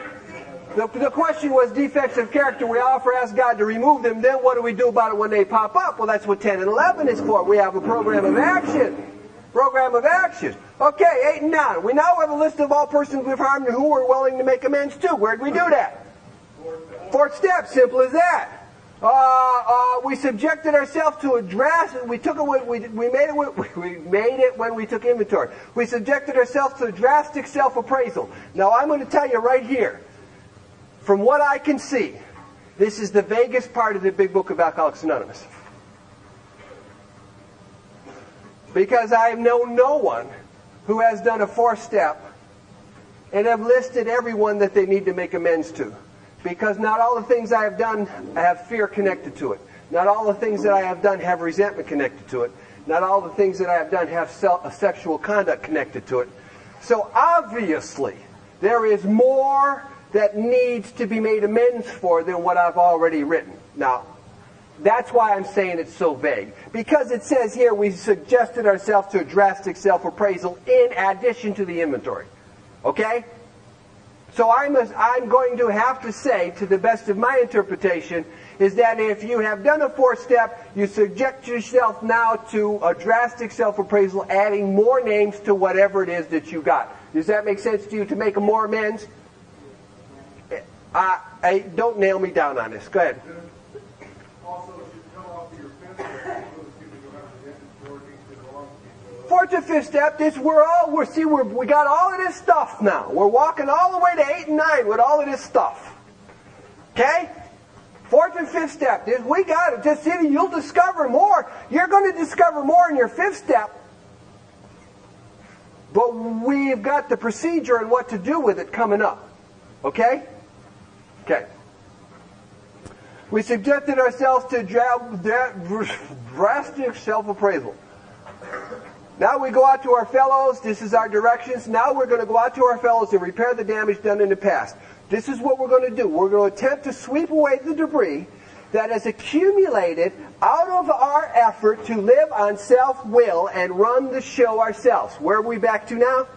The question was defects of character. We often ask God to remove them. Then what do we do about it when they pop up? Well, that's what 10 and 11 is for. We have a program of action. Program of action. Okay, 8 and 9. We now have a list of all persons we've harmed and who we're willing to make amends to. Where'd we do that? 4th step. Simple as that. We we subjected ourselves to a drastic. We took it. We made it when we took inventory. We subjected ourselves to a drastic self-appraisal. Now I'm going to tell you right here, from what I can see, this is the vaguest part of the Big Book of Alcoholics Anonymous. Because I've known no one who has done a 4-step and have listed everyone that they need to make amends to. Because not all the things I have done have fear connected to it. Not all the things that I have done have resentment connected to it. Not all the things that I have done have sexual conduct connected to it. So obviously, there is more that needs to be made amends for than what I've already written. Now, that's why I'm saying it's so vague. Because it says here we suggested ourselves to a drastic self-appraisal in addition to the inventory. Okay? So I'm going to have to say, to the best of my interpretation, is that if you have done a 4-step, you subject yourself now to a drastic self-appraisal, adding more names to whatever it is that you got. Does that make sense to you, to make more amends? Don't nail me down on this. Go ahead. Also, if you come off of your 5th step, those people who have resentment toward things that belong to people. 4th to 5th step, we got all of this stuff now. We're walking all the way to 8 and 9 with all of this stuff. Okay? 4th and 5th step. We got it. Just see, you'll discover more. You're going to discover more in your 5th step. But we've got the procedure and what to do with it coming up. Okay? Okay. We subjected ourselves to drastic self-appraisal. Now we go out to our fellows. This is our directions. Now we're going to go out to our fellows and repair the damage done in the past. This is what we're going to do. We're going to attempt to sweep away the debris that has accumulated out of our effort to live on self-will and run the show ourselves. Where are we back to now?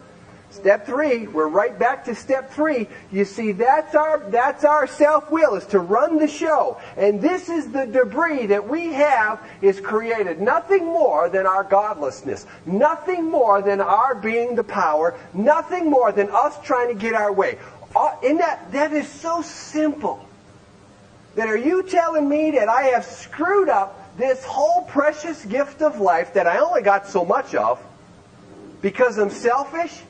Step 3. We're right back to step 3. You see, that's our self-will, is to run the show. And this is the debris that we have is created. Nothing more than our godlessness. Nothing more than our being the power. Nothing more than us trying to get our way. That is so simple. That are you telling me that I have screwed up this whole precious gift of life that I only got so much of because I'm selfish?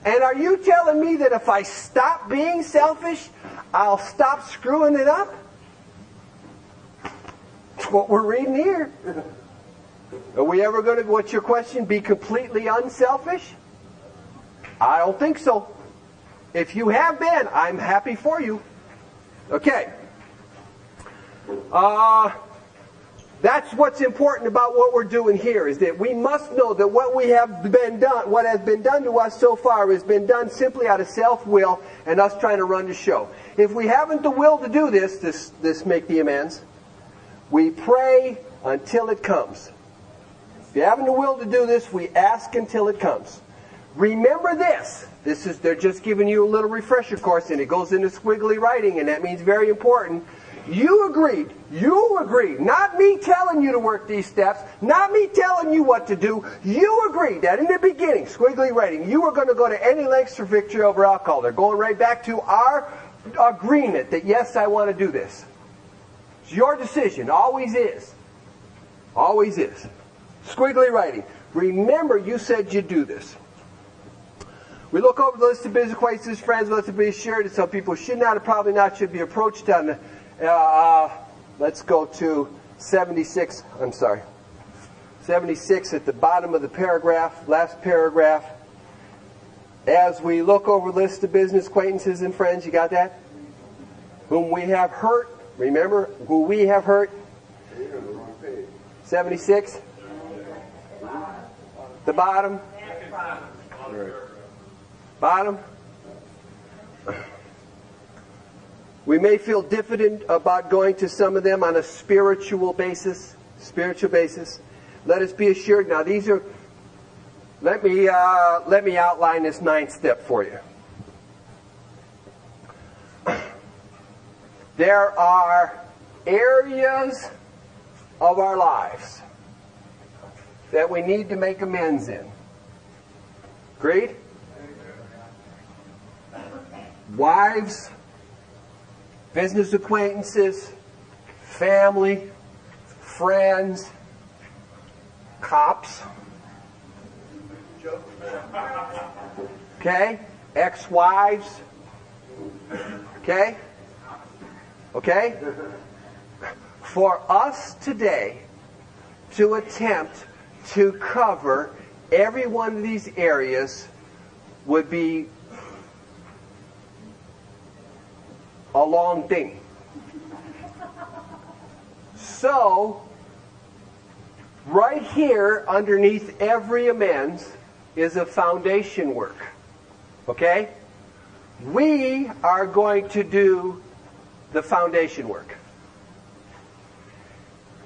And are you telling me that if I stop being selfish, I'll stop screwing it up? That's what we're reading here. Are we ever going to, what's your question, be completely unselfish? I don't think so. If you have been, I'm happy for you. Okay. That's what's important about what we're doing here, is that we must know that what has been done to us so far has been done simply out of self-will and us trying to run the show. If we haven't the will to do this make the amends, we pray until it comes. If you haven't the will to do this, we ask until it comes. Remember this. They're just giving you a little refresher course, and it goes into squiggly writing, and that means very important. You agreed, not me telling you to work these steps, not me telling you what to do. You agreed that in the beginning, squiggly writing, you were going to go to any lengths for victory over alcohol. They're going right back to our agreement that, yes, I want to do this. It's your decision. Always is. Always is. Squiggly writing. Remember, you said you'd do this. We look over the list of business acquaintances, friends, let's be assured that some people should not, or probably not, should be approached on the let's go to 76. I'm sorry. 76 at the bottom of the paragraph, last paragraph. As we look over the list of business acquaintances and friends, you got that? Whom we have hurt. Remember, who we have hurt. 76. The bottom. Bottom. We may feel diffident about going to some of them on a spiritual basis. Let us be assured. Now these are, let me outline this 9th step for you. There are areas of our lives that we need to make amends in. Agreed? Wives, business acquaintances, family, friends, cops, okay, ex-wives, okay, for us today to attempt to cover every one of these areas would be a long thing. So, right here underneath every amends is a foundation work. Okay? We are going to do the foundation work.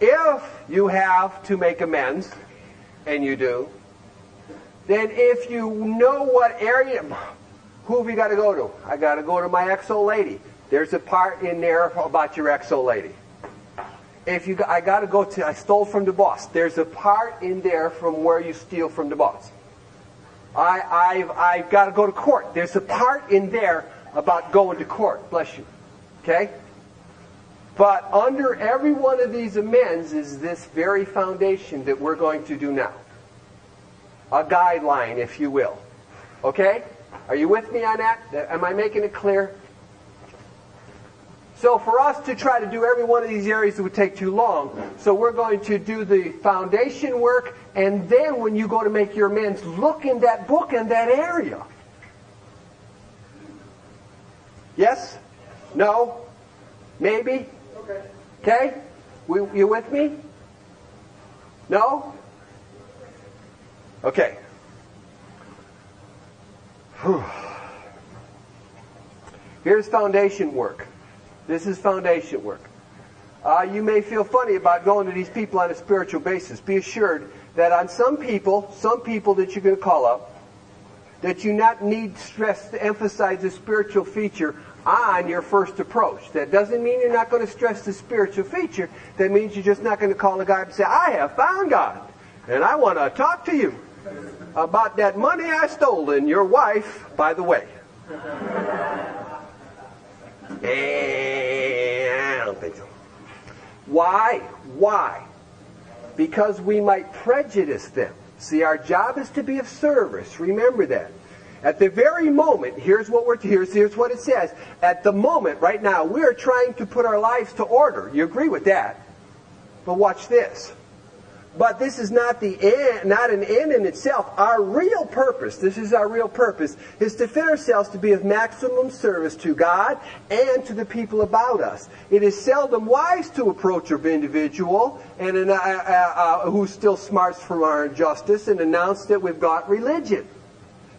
If you have to make amends, and you do, then if you know what area, who have you got to go to? I got to go to my ex-old lady. There's a part in there about your ex-old lady. I got to go to, I stole from the boss. There's a part in there from where you steal from the boss. I've got to go to court. There's a part in there about going to court. Bless you. Okay? But under every one of these amends is this very foundation that we're going to do now. A guideline, if you will. Okay? Are you with me on that? Am I making it clear? So for us to try to do every one of these areas, it would take too long. So we're going to do the foundation work, and then when you go to make your amends, look in that book in that area. Yes? No? Maybe? Okay? You with me? No? Okay. Whew. Here's foundation work. This is foundation work. You may feel funny about going to these people on a spiritual basis. Be assured that on some people that you're going to call up, that you not need stress to emphasize the spiritual feature on your first approach. That doesn't mean you're not going to stress the spiritual feature. That means you're just not going to call a guy and say, I have found God, and I want to talk to you about that money I stole and your wife, by the way. I don't think so. Why? Why? Because we might prejudice them. See, our job is to be of service. Remember that. At the very moment, here's what it says. At the moment, right now, we are trying to put our lives to order. You agree with that? But watch this. But this is not the end, not an end in itself. Our real purpose, this is our real purpose, is to fit ourselves to be of maximum service to God and to the people about us. It is seldom wise to approach an individual who still smarts from our injustice and announce that we've got religion.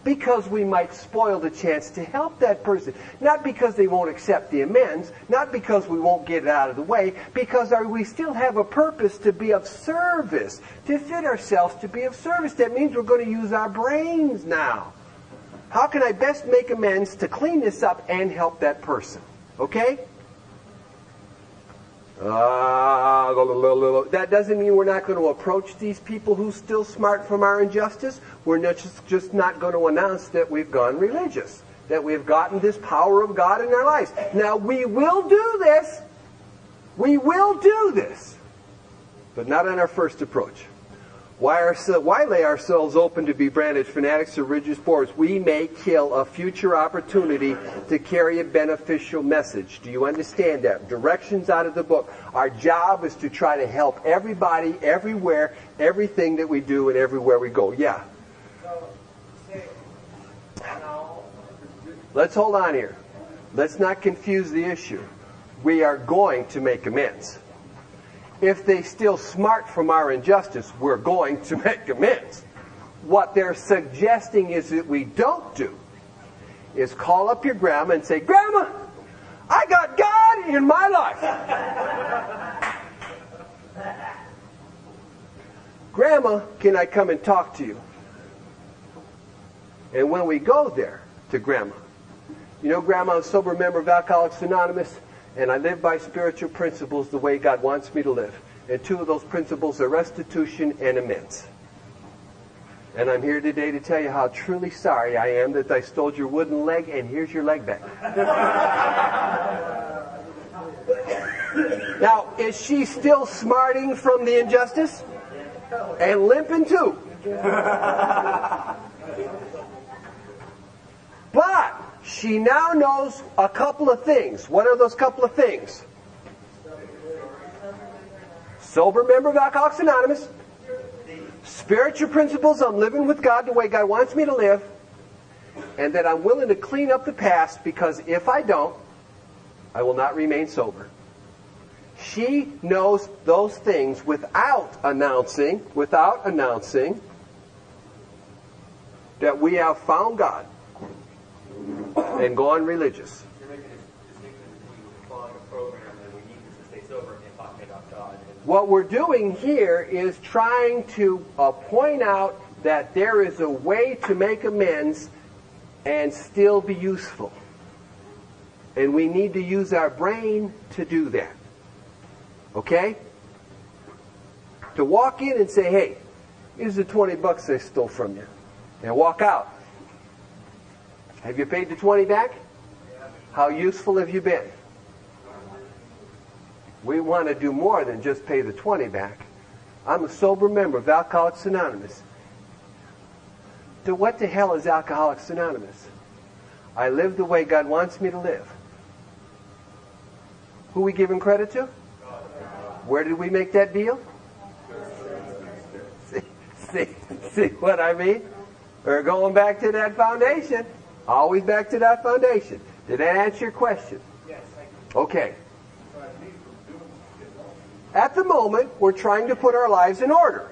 Because we might spoil the chance to help that person. Not because they won't accept the amends. Not because we won't get it out of the way. Because we still have a purpose to be of service. To fit ourselves to be of service. That means we're going to use our brains now. How can I best make amends to clean this up and help that person? Okay? That doesn't mean we're not going to approach these people who still smart from our injustice. We're not just not going to announce that we've gone religious, that we've gotten this power of God in our lives. Now, we will do this. We will do this. But not on our first approach. Why lay ourselves open to be branded fanatics or religious bores? We may kill a future opportunity to carry a beneficial message. Do you understand that? Directions out of the book. Our job is to try to help everybody, everywhere, everything that we do and everywhere we go. Yeah. Let's hold on here. Let's not confuse the issue. We are going to make amends. If they still smart from our injustice, we're going to make amends. What they're suggesting is that we don't do is call up your grandma and say, Grandma, I got God in my life. Grandma, can I come and talk to you? And when we go there to Grandma, you know, Grandma, I'm a sober member of Alcoholics Anonymous, and I live by spiritual principles the way God wants me to live. And two of those principles are restitution and amends. And I'm here today to tell you how truly sorry I am that I stole your wooden leg, and here's your leg back. Now, is she still smarting from the injustice? And limping too. But she now knows a couple of things. What are those couple of things? Sober member of Alcoholics Anonymous. Spiritual principles, I'm living with God the way God wants me to live. And that I'm willing to clean up the past, because if I don't, I will not remain sober. She knows those things without announcing that we have found God and gone religious. You're making a distinction between following a program and we need to stay sober and talking about God. What we're doing here is trying to point out that there is a way to make amends and still be useful. And we need to use our brain to do that. Okay? To walk in and say, hey, here's the $20 I stole from you. And walk out. Have you paid the 20 back? How useful have you been? We want to do more than just pay the 20 back. I'm a sober member of Alcoholics Anonymous. So what the hell is Alcoholics Anonymous? I live the way God wants me to live. Who we giving credit to? Where did we make that deal? See what I mean? We're going back to that foundation. Always back to that foundation. Did that answer your question? Yes. Okay. At the moment, we're trying to put our lives in order.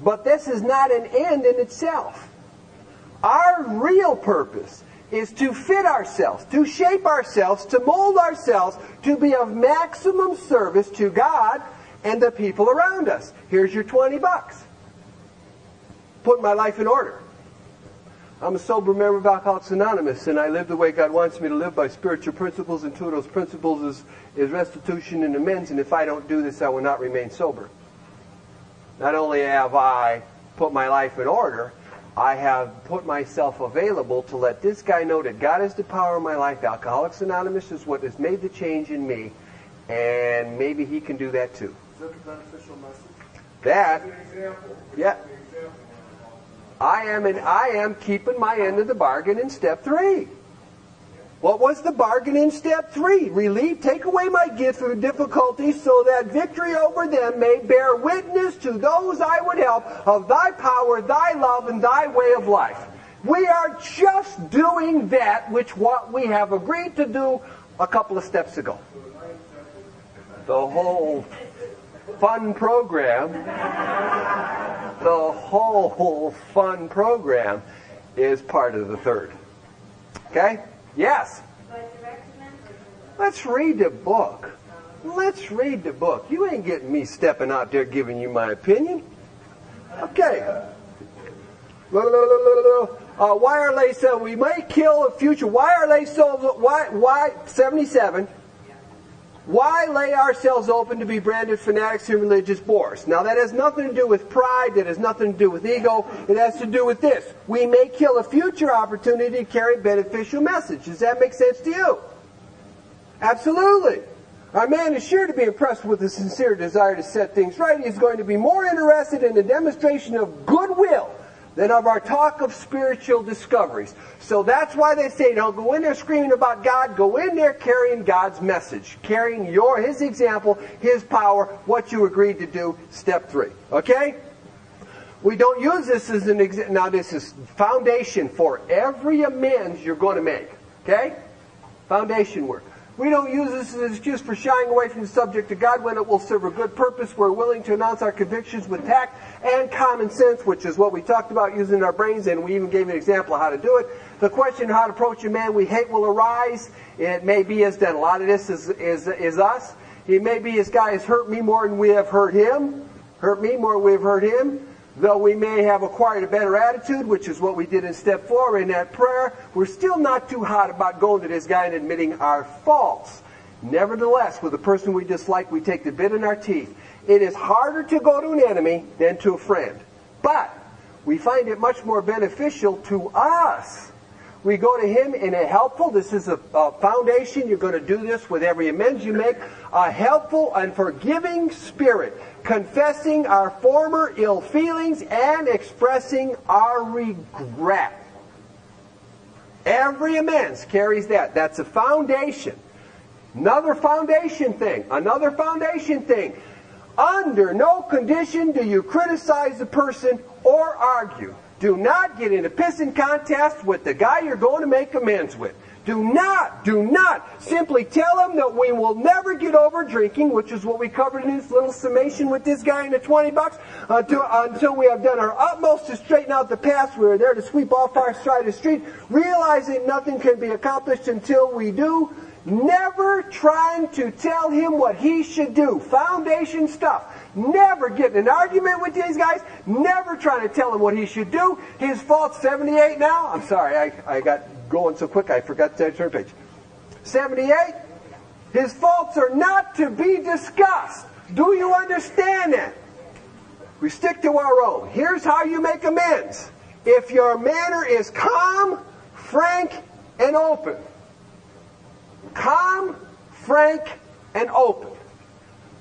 But this is not an end in itself. Our real purpose is to fit ourselves, to shape ourselves, to mold ourselves, to be of maximum service to God and the people around us. Here's your $20. Put my life in order. I'm a sober member of Alcoholics Anonymous, and I live the way God wants me to live by spiritual principles, and two of those principles is restitution and amends, and if I don't do this, I will not remain sober. Not only have I put my life in order, I have put myself available to let this guy know that God is the power of my life. Alcoholics Anonymous is what has made the change in me, and maybe he can do that too. Is that the beneficial message? That, An example. yeah. I am keeping my end of the bargain in step 3. What was the bargain in step 3? Relieve, take away my gift of difficulty, so that victory over them may bear witness to those I would help of thy power, thy love, and thy way of life. We are just doing that which what we have agreed to do a couple of steps ago. The whole fun program, is part of the third. Okay? Yes? Let's read the book. Let's read the book. You ain't getting me stepping out there giving you my opinion. Okay. Why are they so? We may kill a future. Why are they so? Why 77? Why lay ourselves open to be branded fanatics and religious bores? Now that has nothing to do with pride, that has nothing to do with ego, it has to do with this. We may kill a future opportunity to carry a beneficial message. Does that make sense to you? Absolutely. Our man is sure to be impressed with a sincere desire to set things right. He is going to be more interested in a demonstration of goodwill than of our talk of spiritual discoveries. So that's why they say don't go in there screaming about God. Go in there carrying God's message, carrying His example, His power, what you agreed to do, step 3. Okay? We don't use this as an example. Now this is foundation for every amends you're going to make. Okay? Foundation work. We don't use this as an excuse for shying away from the subject of God when it will serve a good purpose. We're willing to announce our convictions with tact and common sense, which is what we talked about using our brains, and we even gave an example of how to do it. The question of how to approach a man we hate will arise. It may be as that a lot of this is us. It may be this guy has hurt me more than we have hurt him. Hurt me more than we have hurt him. Though we may have acquired a better attitude, which is what we did in step 4 in that prayer, we're still not too hot about going to this guy and admitting our faults. Nevertheless, with a person we dislike, we take the bit in our teeth. It is harder to go to an enemy than to a friend. But we find it much more beneficial to us We go to Him in a helpful, this is a foundation, you're going to do this with every amends you make, a helpful and forgiving spirit, confessing our former ill feelings and expressing our regret. Every amends carries that. That's a foundation. Another foundation thing. Under no condition do you criticize the person or argue. Do not get in a pissing contest with the guy you're going to make amends with. Do not simply tell him that we will never get over drinking, which is what we covered in this little summation with this guy in the $20, until we have done our utmost to straighten out the past. We are there to sweep all far side of the street, realizing nothing can be accomplished until we do. Never trying to tell him what he should do. Foundation stuff. Never get in an argument with these guys. Never trying to tell him what he should do. His fault's 78 now. I'm sorry, I got going so quick I forgot to turn page. 78. His faults are not to be discussed. Do you understand that? We stick to our own. Here's how you make amends. If your manner is calm, frank, and open. Calm, frank, and open.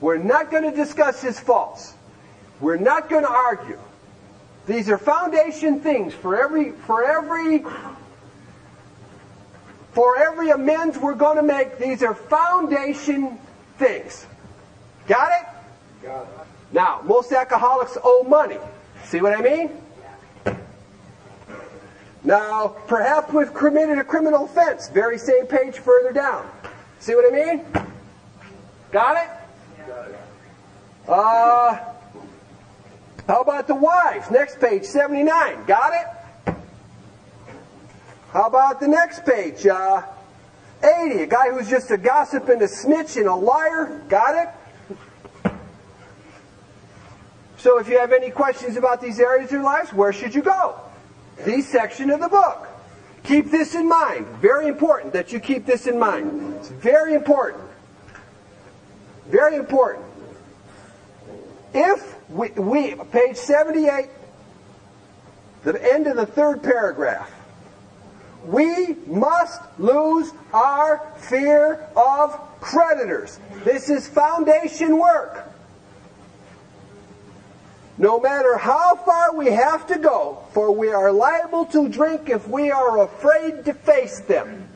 We're not going to discuss his faults. We're not going to argue. These are foundation things for every amends we're going to make. These are foundation things. Got it? Got it. Now, most alcoholics owe money. See what I mean? Now, perhaps we've committed a criminal offense. Very same page further down. See what I mean? Got it? How about the wives? Next page, 79. Got it? How about the next page? 80. A guy who's just a gossip and a snitch and a liar. Got it? So if you have any questions about these areas of your lives, where should you go? This section of the book. Keep this in mind. Very important that you keep this in mind. It's very important. Very important. If we page 78, the end of the third paragraph, we must lose our fear of creditors. This is foundation work. No matter how far we have to go, for we are liable to drink if we are afraid to face them.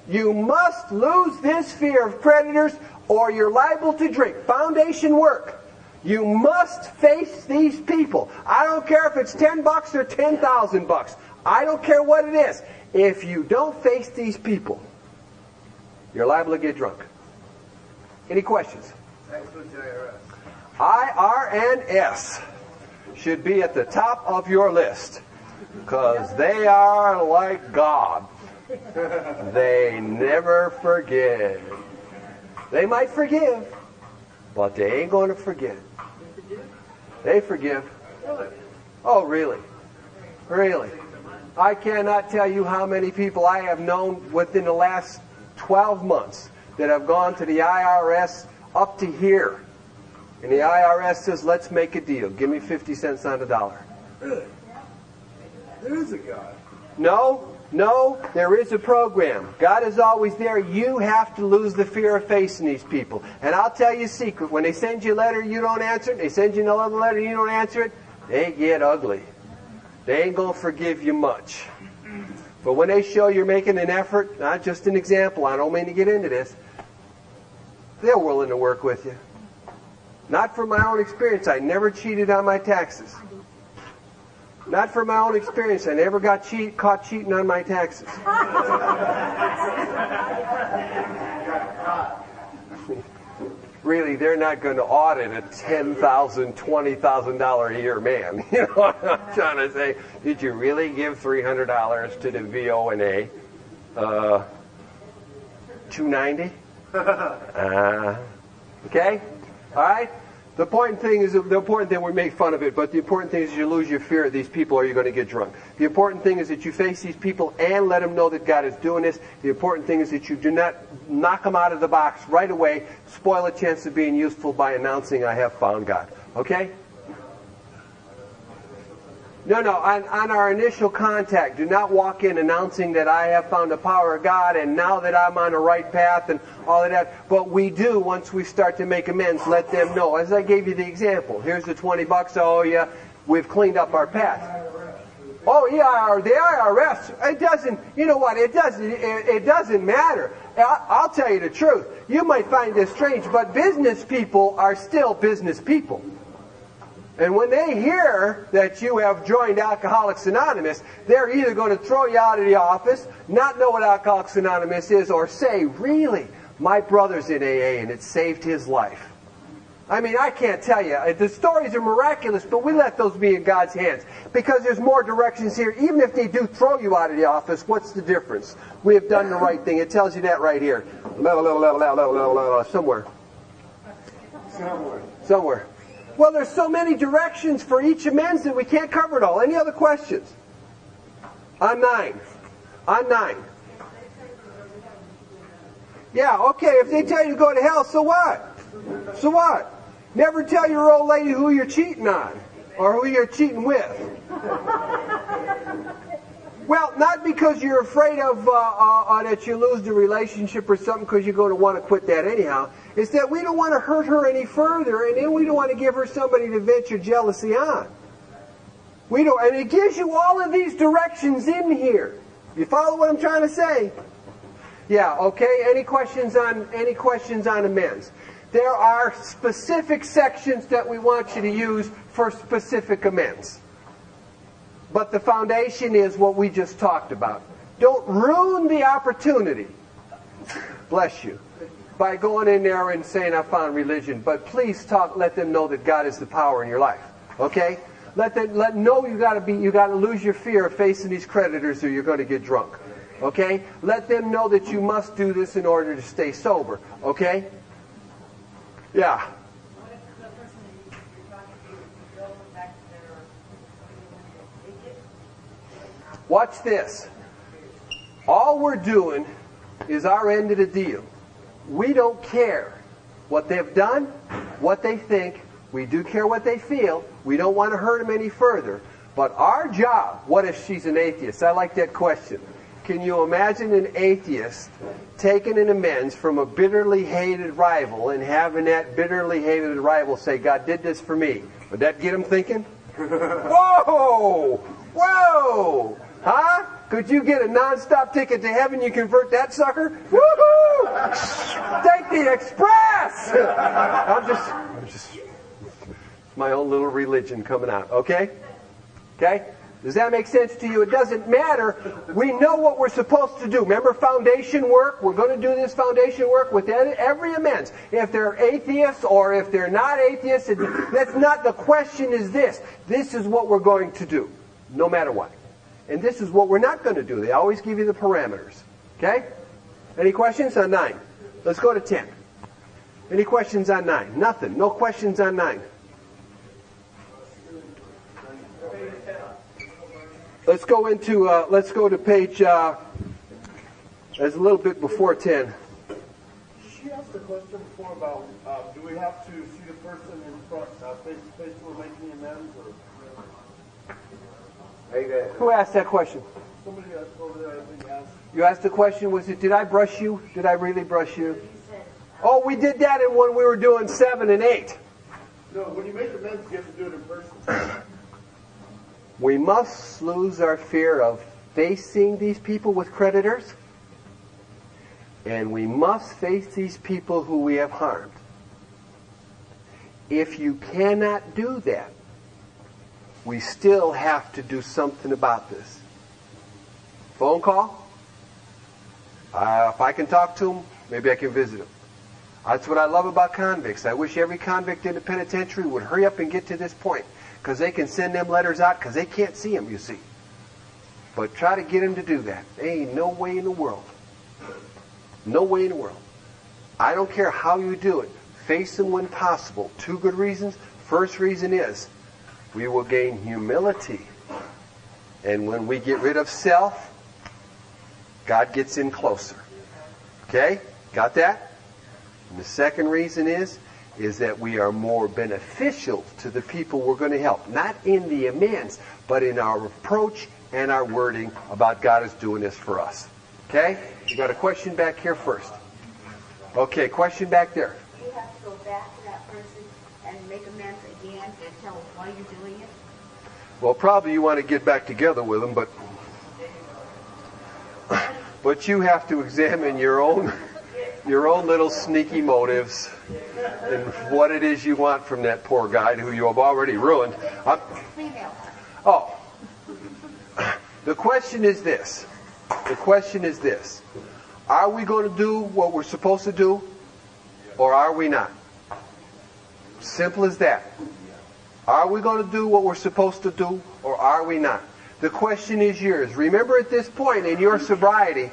You must lose this fear of creditors or you're liable to drink. Foundation work. You must face these people. I don't care if it's $10 or $10,000. I don't care what it is. If you don't face these people, you're liable to get drunk. Any questions? IRNS should be at the top of your list because they are like God. They never forgive. They might forgive, but they ain't going to forget. They forgive. Oh, really? Really? I cannot tell you how many people I have known within the last 12 months that have gone to the IRS up to here. And the IRS says, let's make a deal. Give me 50 cents on the dollar. Really? There is a God. No, there is a program. God is always there. You have to lose the fear of facing these people. And I'll tell you a secret. When they send you a letter, you don't answer it. They send you another letter, you don't answer it. They get ugly. They ain't going to forgive you much. But when they show you're making an effort, not just an example, I don't mean to get into this, they're willing to work with you. Not from my own experience. I never cheated on my taxes. Not from my own experience. I never got caught cheating on my taxes. Really, they're not going to audit a $10,000, $20,000 a year man. You know what I'm trying to say? Did you really give $300 to the VOA? $290? Okay? All right? The important thing we make fun of it, but the important thing is you lose your fear of these people or you're going to get drunk. The important thing is that you face these people and let them know that God is doing this. The important thing is that you do not knock them out of the box right away, spoil a chance of being useful by announcing, I have found God. Okay? No, on our initial contact, do not walk in announcing that I have found the power of God and now that I'm on the right path and all of that. But we do, once we start to make amends, let them know. As I gave you the example, here's the $20, oh yeah, we've cleaned up our path. Oh yeah, the IRS, it doesn't, you know what, it doesn't matter. I'll tell you the truth. You might find this strange, but business people are still business people. And when they hear that you have joined Alcoholics Anonymous, they're either going to throw you out of the office, not know what Alcoholics Anonymous is, or say, really, my brother's in AA and it saved his life. I mean, I can't tell you. The stories are miraculous, but we let those be in God's hands. Because there's more directions here. Even if they do throw you out of the office, what's the difference? We have done the right thing. It tells you that right here. Somewhere. Somewhere. Well, there's so many directions for each amends that we can't cover it all. Any other questions? On 9. On 9. Yeah, okay, if they tell you to go to hell, so what? So what? Never tell your old lady who you're cheating on or who you're cheating with. Well, not because you're afraid of that you lose the relationship or something, because you're going to want to quit that anyhow. It's that we don't want to hurt her any further, and then we don't want to give her somebody to vent your jealousy on. We don't, and it gives you all of these directions in here. You follow what I'm trying to say? Yeah. Okay. Any questions on amends? There are specific sections that we want you to use for specific amends. But the foundation is what we just talked about. Don't ruin the opportunity, bless you, by going in there and saying, I found religion. But please let them know that God is the power in your life. Okay? Let know you gotta lose your fear of facing these creditors or you're going to get drunk. Okay? Let them know that you must do this in order to stay sober. Okay? Yeah. What if the person you're talking to goes back to their atheist? Watch this. All we're doing is our end of the deal. We don't care what they've done, what they think. We do care what they feel. We don't want to hurt them any further. But our job, what if she's an atheist? I like that question. Can you imagine an atheist taking an amends from a bitterly hated rival and having that bitterly hated rival say, God did this for me? Would that get him thinking? Whoa! Whoa! Huh? Could you get a non-stop ticket to heaven? You convert that sucker? Woohoo! Take the express! I'm just my own little religion coming out. Okay? Okay? Does that make sense to you? It doesn't matter. We know what we're supposed to do. Remember foundation work? We're going to do this foundation work with every amends. If they're atheists or if they're not atheists, that's not the question. Is this. This is what we're going to do, no matter what. And this is what we're not going to do. They always give you the parameters. Okay? Any questions on 9? Let's go to 10. Any questions on 9? Nothing. No questions on 9. Let's go to page, there's a little bit before 10. She asked a question before about, do we have to see the person in front, face to face when making amends? Or? Who asked that question? Somebody over there, I think, asked. You asked the question, was it, did I brush you? Did I really brush you? Oh, we did that when we were doing 7 and 8. No, when you make amends, you have to do it in person. We must lose our fear of facing these people with creditors, and we must face these people who we have harmed. If you cannot do that, we still have to do something about this. Phone call? If I can talk to them, maybe I can visit them. That's what I love about convicts. I wish every convict in the penitentiary would hurry up and get to this point, because they can send them letters out because they can't see them, you see. But try to get them to do that. There ain't no way in the world. No way in the world. I don't care how you do it. Face them when possible. 2 good reasons. First reason is we will gain humility. And when we get rid of self, God gets in closer. Okay? Got that? And the second reason is is that we are more beneficial to the people we're going to help. Not in the amends, but in our approach and our wording about God is doing this for us. Okay? You got a question back here first. Okay, question back there. Do you have to go back to that person and make amends again and tell them why you're doing it? Well, probably you want to get back together with them, but you have to examine your own little sneaky motives and what it is you want from that poor guy who you have already ruined. Female. Oh, the question is this. The question is this. Are we going to do what we're supposed to do, or are we not? Simple as that. Are we going to do what we're supposed to do, or are we not? The question is yours. Remember, at this point in your sobriety,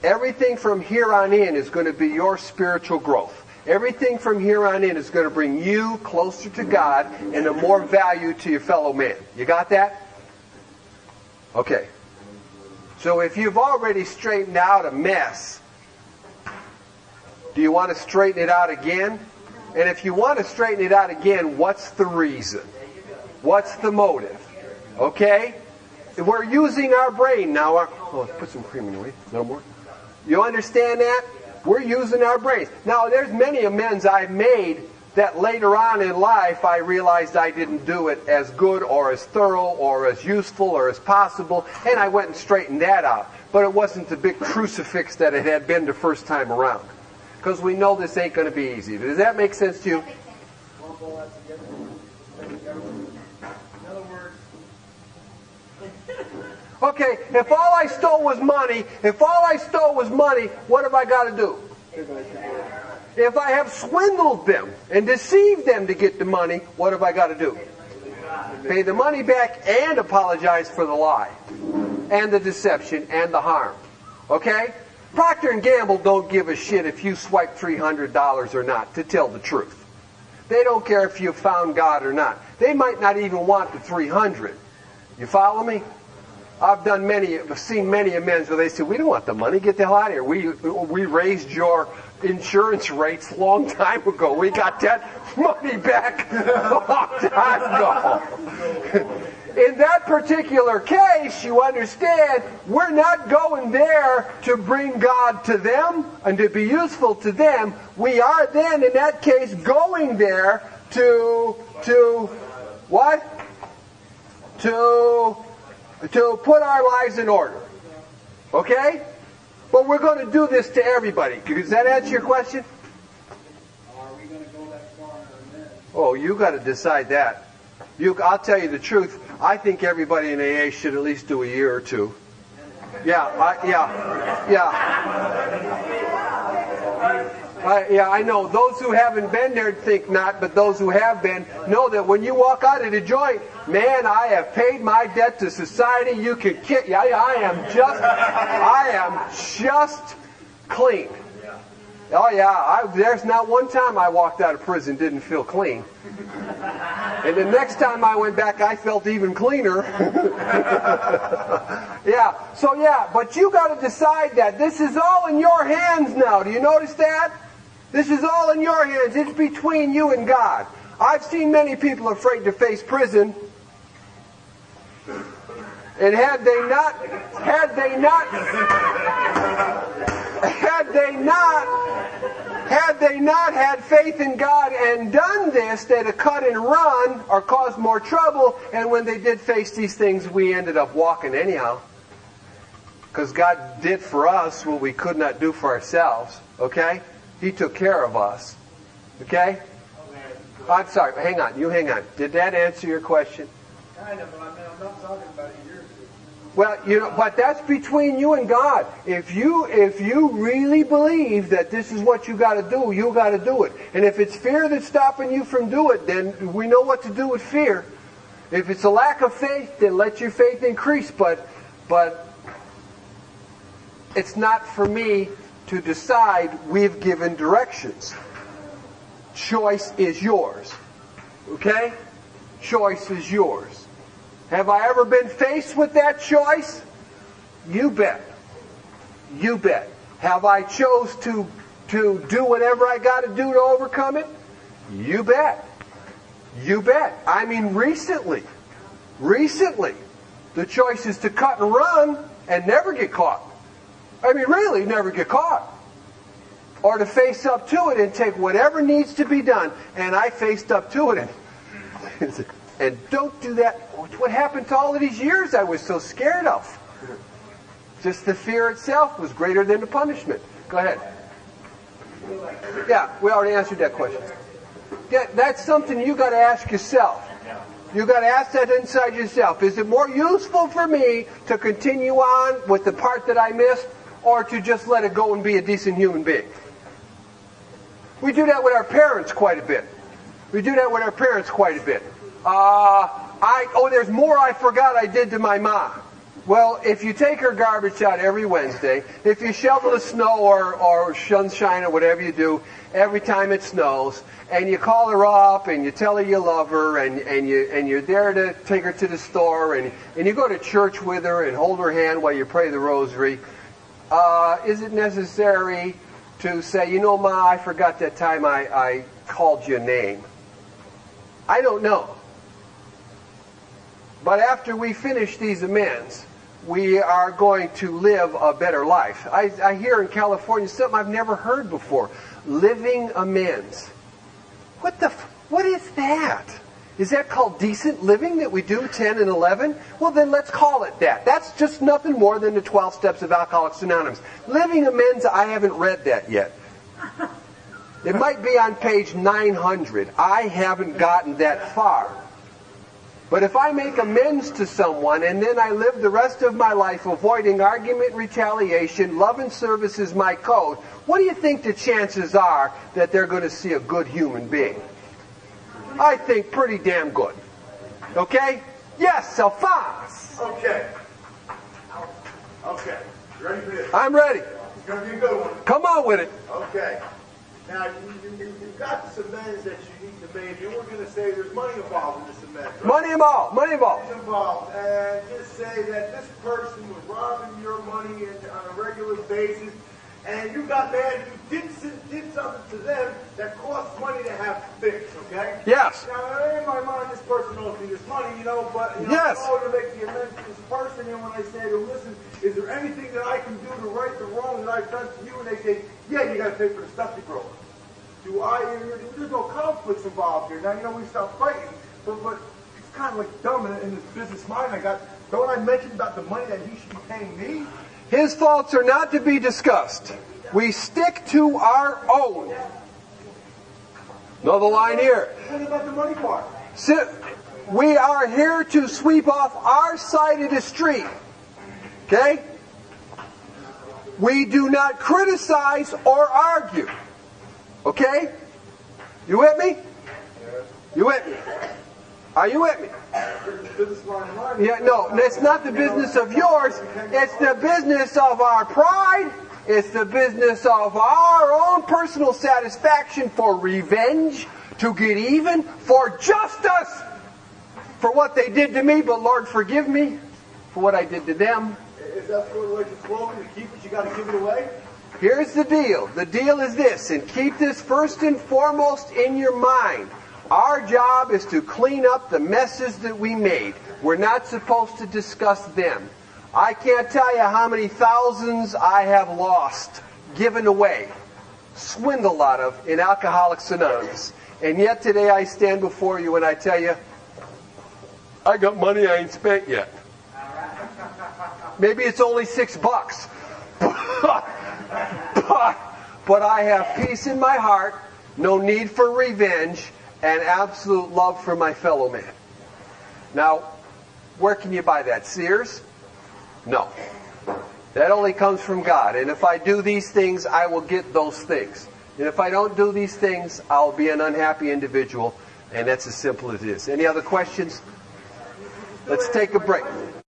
everything from here on in is going to be your spiritual growth. Everything from here on in is going to bring you closer to God and a more value to your fellow man. You got that? Okay. So if you've already straightened out a mess, do you want to straighten it out again? And if you want to straighten it out again, what's the reason? What's the motive? Okay? We're using our brain now. Put some cream in the way. No more. You understand that? We're using our brains. Now, there's many amends I've made that later on in life I realized I didn't do it as good or as thorough or as useful or as possible, and I went and straightened that out. But it wasn't the big crucifix that it had been the first time around. Because we know this ain't going to be easy. Does that make sense to you? In other words, Okay, if all I stole was money, what have I got to do? If I have swindled them and deceived them to get the money, what have I got to do? Pay the money back and apologize for the lie and the deception and the harm. Okay? Procter & Gamble don't give a shit if you swipe $300 or not, to tell the truth. They don't care if you found God or not. They might not even want the $300. You follow me? I've seen many amends where they say, we don't want the money, get the hell out of here. We raised your insurance rates a long time ago. We got that money back a long time ago. In that particular case, you understand, we're not going there to bring God to them and to be useful to them. We are then, in that case, going there to what? To put our lives in order. Okay? But we're going to do this to everybody. Does that answer your question? are we going to go that far in our Oh, you got to decide that. I'll tell you the truth. I think everybody in AA should at least do a year or two. Yeah, I know. Those who haven't been there think not, but those who have been know that when you walk out of the joint, man, I have paid my debt to society. You can kick. I am just clean. Oh yeah, there's not one time I walked out of prison didn't feel clean. And the next time I went back, I felt even cleaner. But you got to decide that. This is all in your hands now. Do you notice that? This is all in your hands. It's between you and God. I've seen many people afraid to face prison. And had they not had faith in God and done this, they'd have cut and run or caused more trouble. And when they did face these things, we ended up walking anyhow. Because God did for us what we could not do for ourselves. Okay? He took care of us. Okay? I'm sorry. Hang on. You hang on. Did that answer your question? Kind of, but I'm not talking about a year or two. Well, but that's between you and God. If you really believe that this is what you got to do, you got to do it. And if it's fear that's stopping you from doing it, then we know what to do with fear. If it's a lack of faith, then let your faith increase. But it's not for me to decide. We've given directions. Choice is yours. Okay? Choice is yours. Have I ever been faced with that choice? You bet. You bet. Have I chose to do whatever I got to do to overcome it? You bet. You bet. I mean, recently, the choice is to cut and run and never get caught. I mean, really, never get caught. Or to face up to it and take whatever needs to be done. And I faced up to it. And don't do that. What happened to all of these years I was so scared of? Just the fear itself was greater than the punishment. Go ahead. Yeah, we already answered that question. Yeah, that's something you got to ask yourself. You got to ask that inside yourself. Is it more useful for me to continue on with the part that I missed, or to just let it go and be a decent human being? We do that with our parents quite a bit. There's more I forgot I did to my mom. Well, if you take her garbage out every Wednesday, if you shovel the snow or sunshine or whatever you do every time it snows, and you call her up and you tell her you love her, and you're there to take her to the store, and you go to church with her and hold her hand while you pray the rosary, is it necessary to say, you know, Ma, I forgot that time I called you a name? I don't know. But after we finish these amends, we are going to live a better life. I hear in California something I've never heard before. Living amends. What is that? Is that called decent living that we do 10 and 11? Well, then let's call it that. That's just nothing more than the 12 steps of Alcoholics Anonymous. Living amends, I haven't read that yet. It might be on page 900. I haven't gotten that far. But if I make amends to someone and then I live the rest of my life avoiding argument, retaliation, love and service is my code, what do you think the chances are that they're going to see a good human being? I think pretty damn good. Okay? Yes, Alphonse. Okay. You ready for this? I'm ready. It's going to be a good one. Come on with it. Okay. Now, you've got this amends that you need to make, and we're going to say there's money involved in this amends. Right? Money involved. Money involved. And just say that this person was robbing your money on a regular basis, and you got mad and you did something to them that costs money to have fixed, okay? Yes. Now, in my mind, this person owes me this money, but yes. I'm going to make the amends to this person, and when I say to them, listen, is there anything that I can do to right the wrong that I've done to you? And they say, yeah, you got to pay for the stuff you broke. There's no conflicts involved here. Now, we stop fighting, but it's kind of like dumb in this business mind I got. Don't I mention about the money that he should be paying me? His faults are not to be discussed. We stick to our own. Another line here. What about the money part? We are here to sweep off our side of the street. Okay? We do not criticize or argue. Okay? You with me? You with me? Are you with me? Yeah, no, it's not the business of yours. It's the business of our pride. It's the business of our own personal satisfaction for revenge, to get even, for justice, for what they did to me. But Lord, forgive me for what I did to them. Is that sort of like the slogan, to keep it, you got to give it away? Here's the deal. The deal is this, and keep this first and foremost in your mind. Our job is to clean up the messes that we made. We're not supposed to discuss them. I can't tell you how many thousands I have lost, given away, swindled out of in Alcoholics Anonymous. And yet today I stand before you and I tell you, I got money I ain't spent yet. Maybe it's only $6. But I have peace in my heart, no need for revenge, and absolute love for my fellow man. Now, where can you buy that? Sears? No. That only comes from God. And if I do these things, I will get those things. And if I don't do these things, I'll be an unhappy individual. And that's as simple as it is. Any other questions? Let's take a break.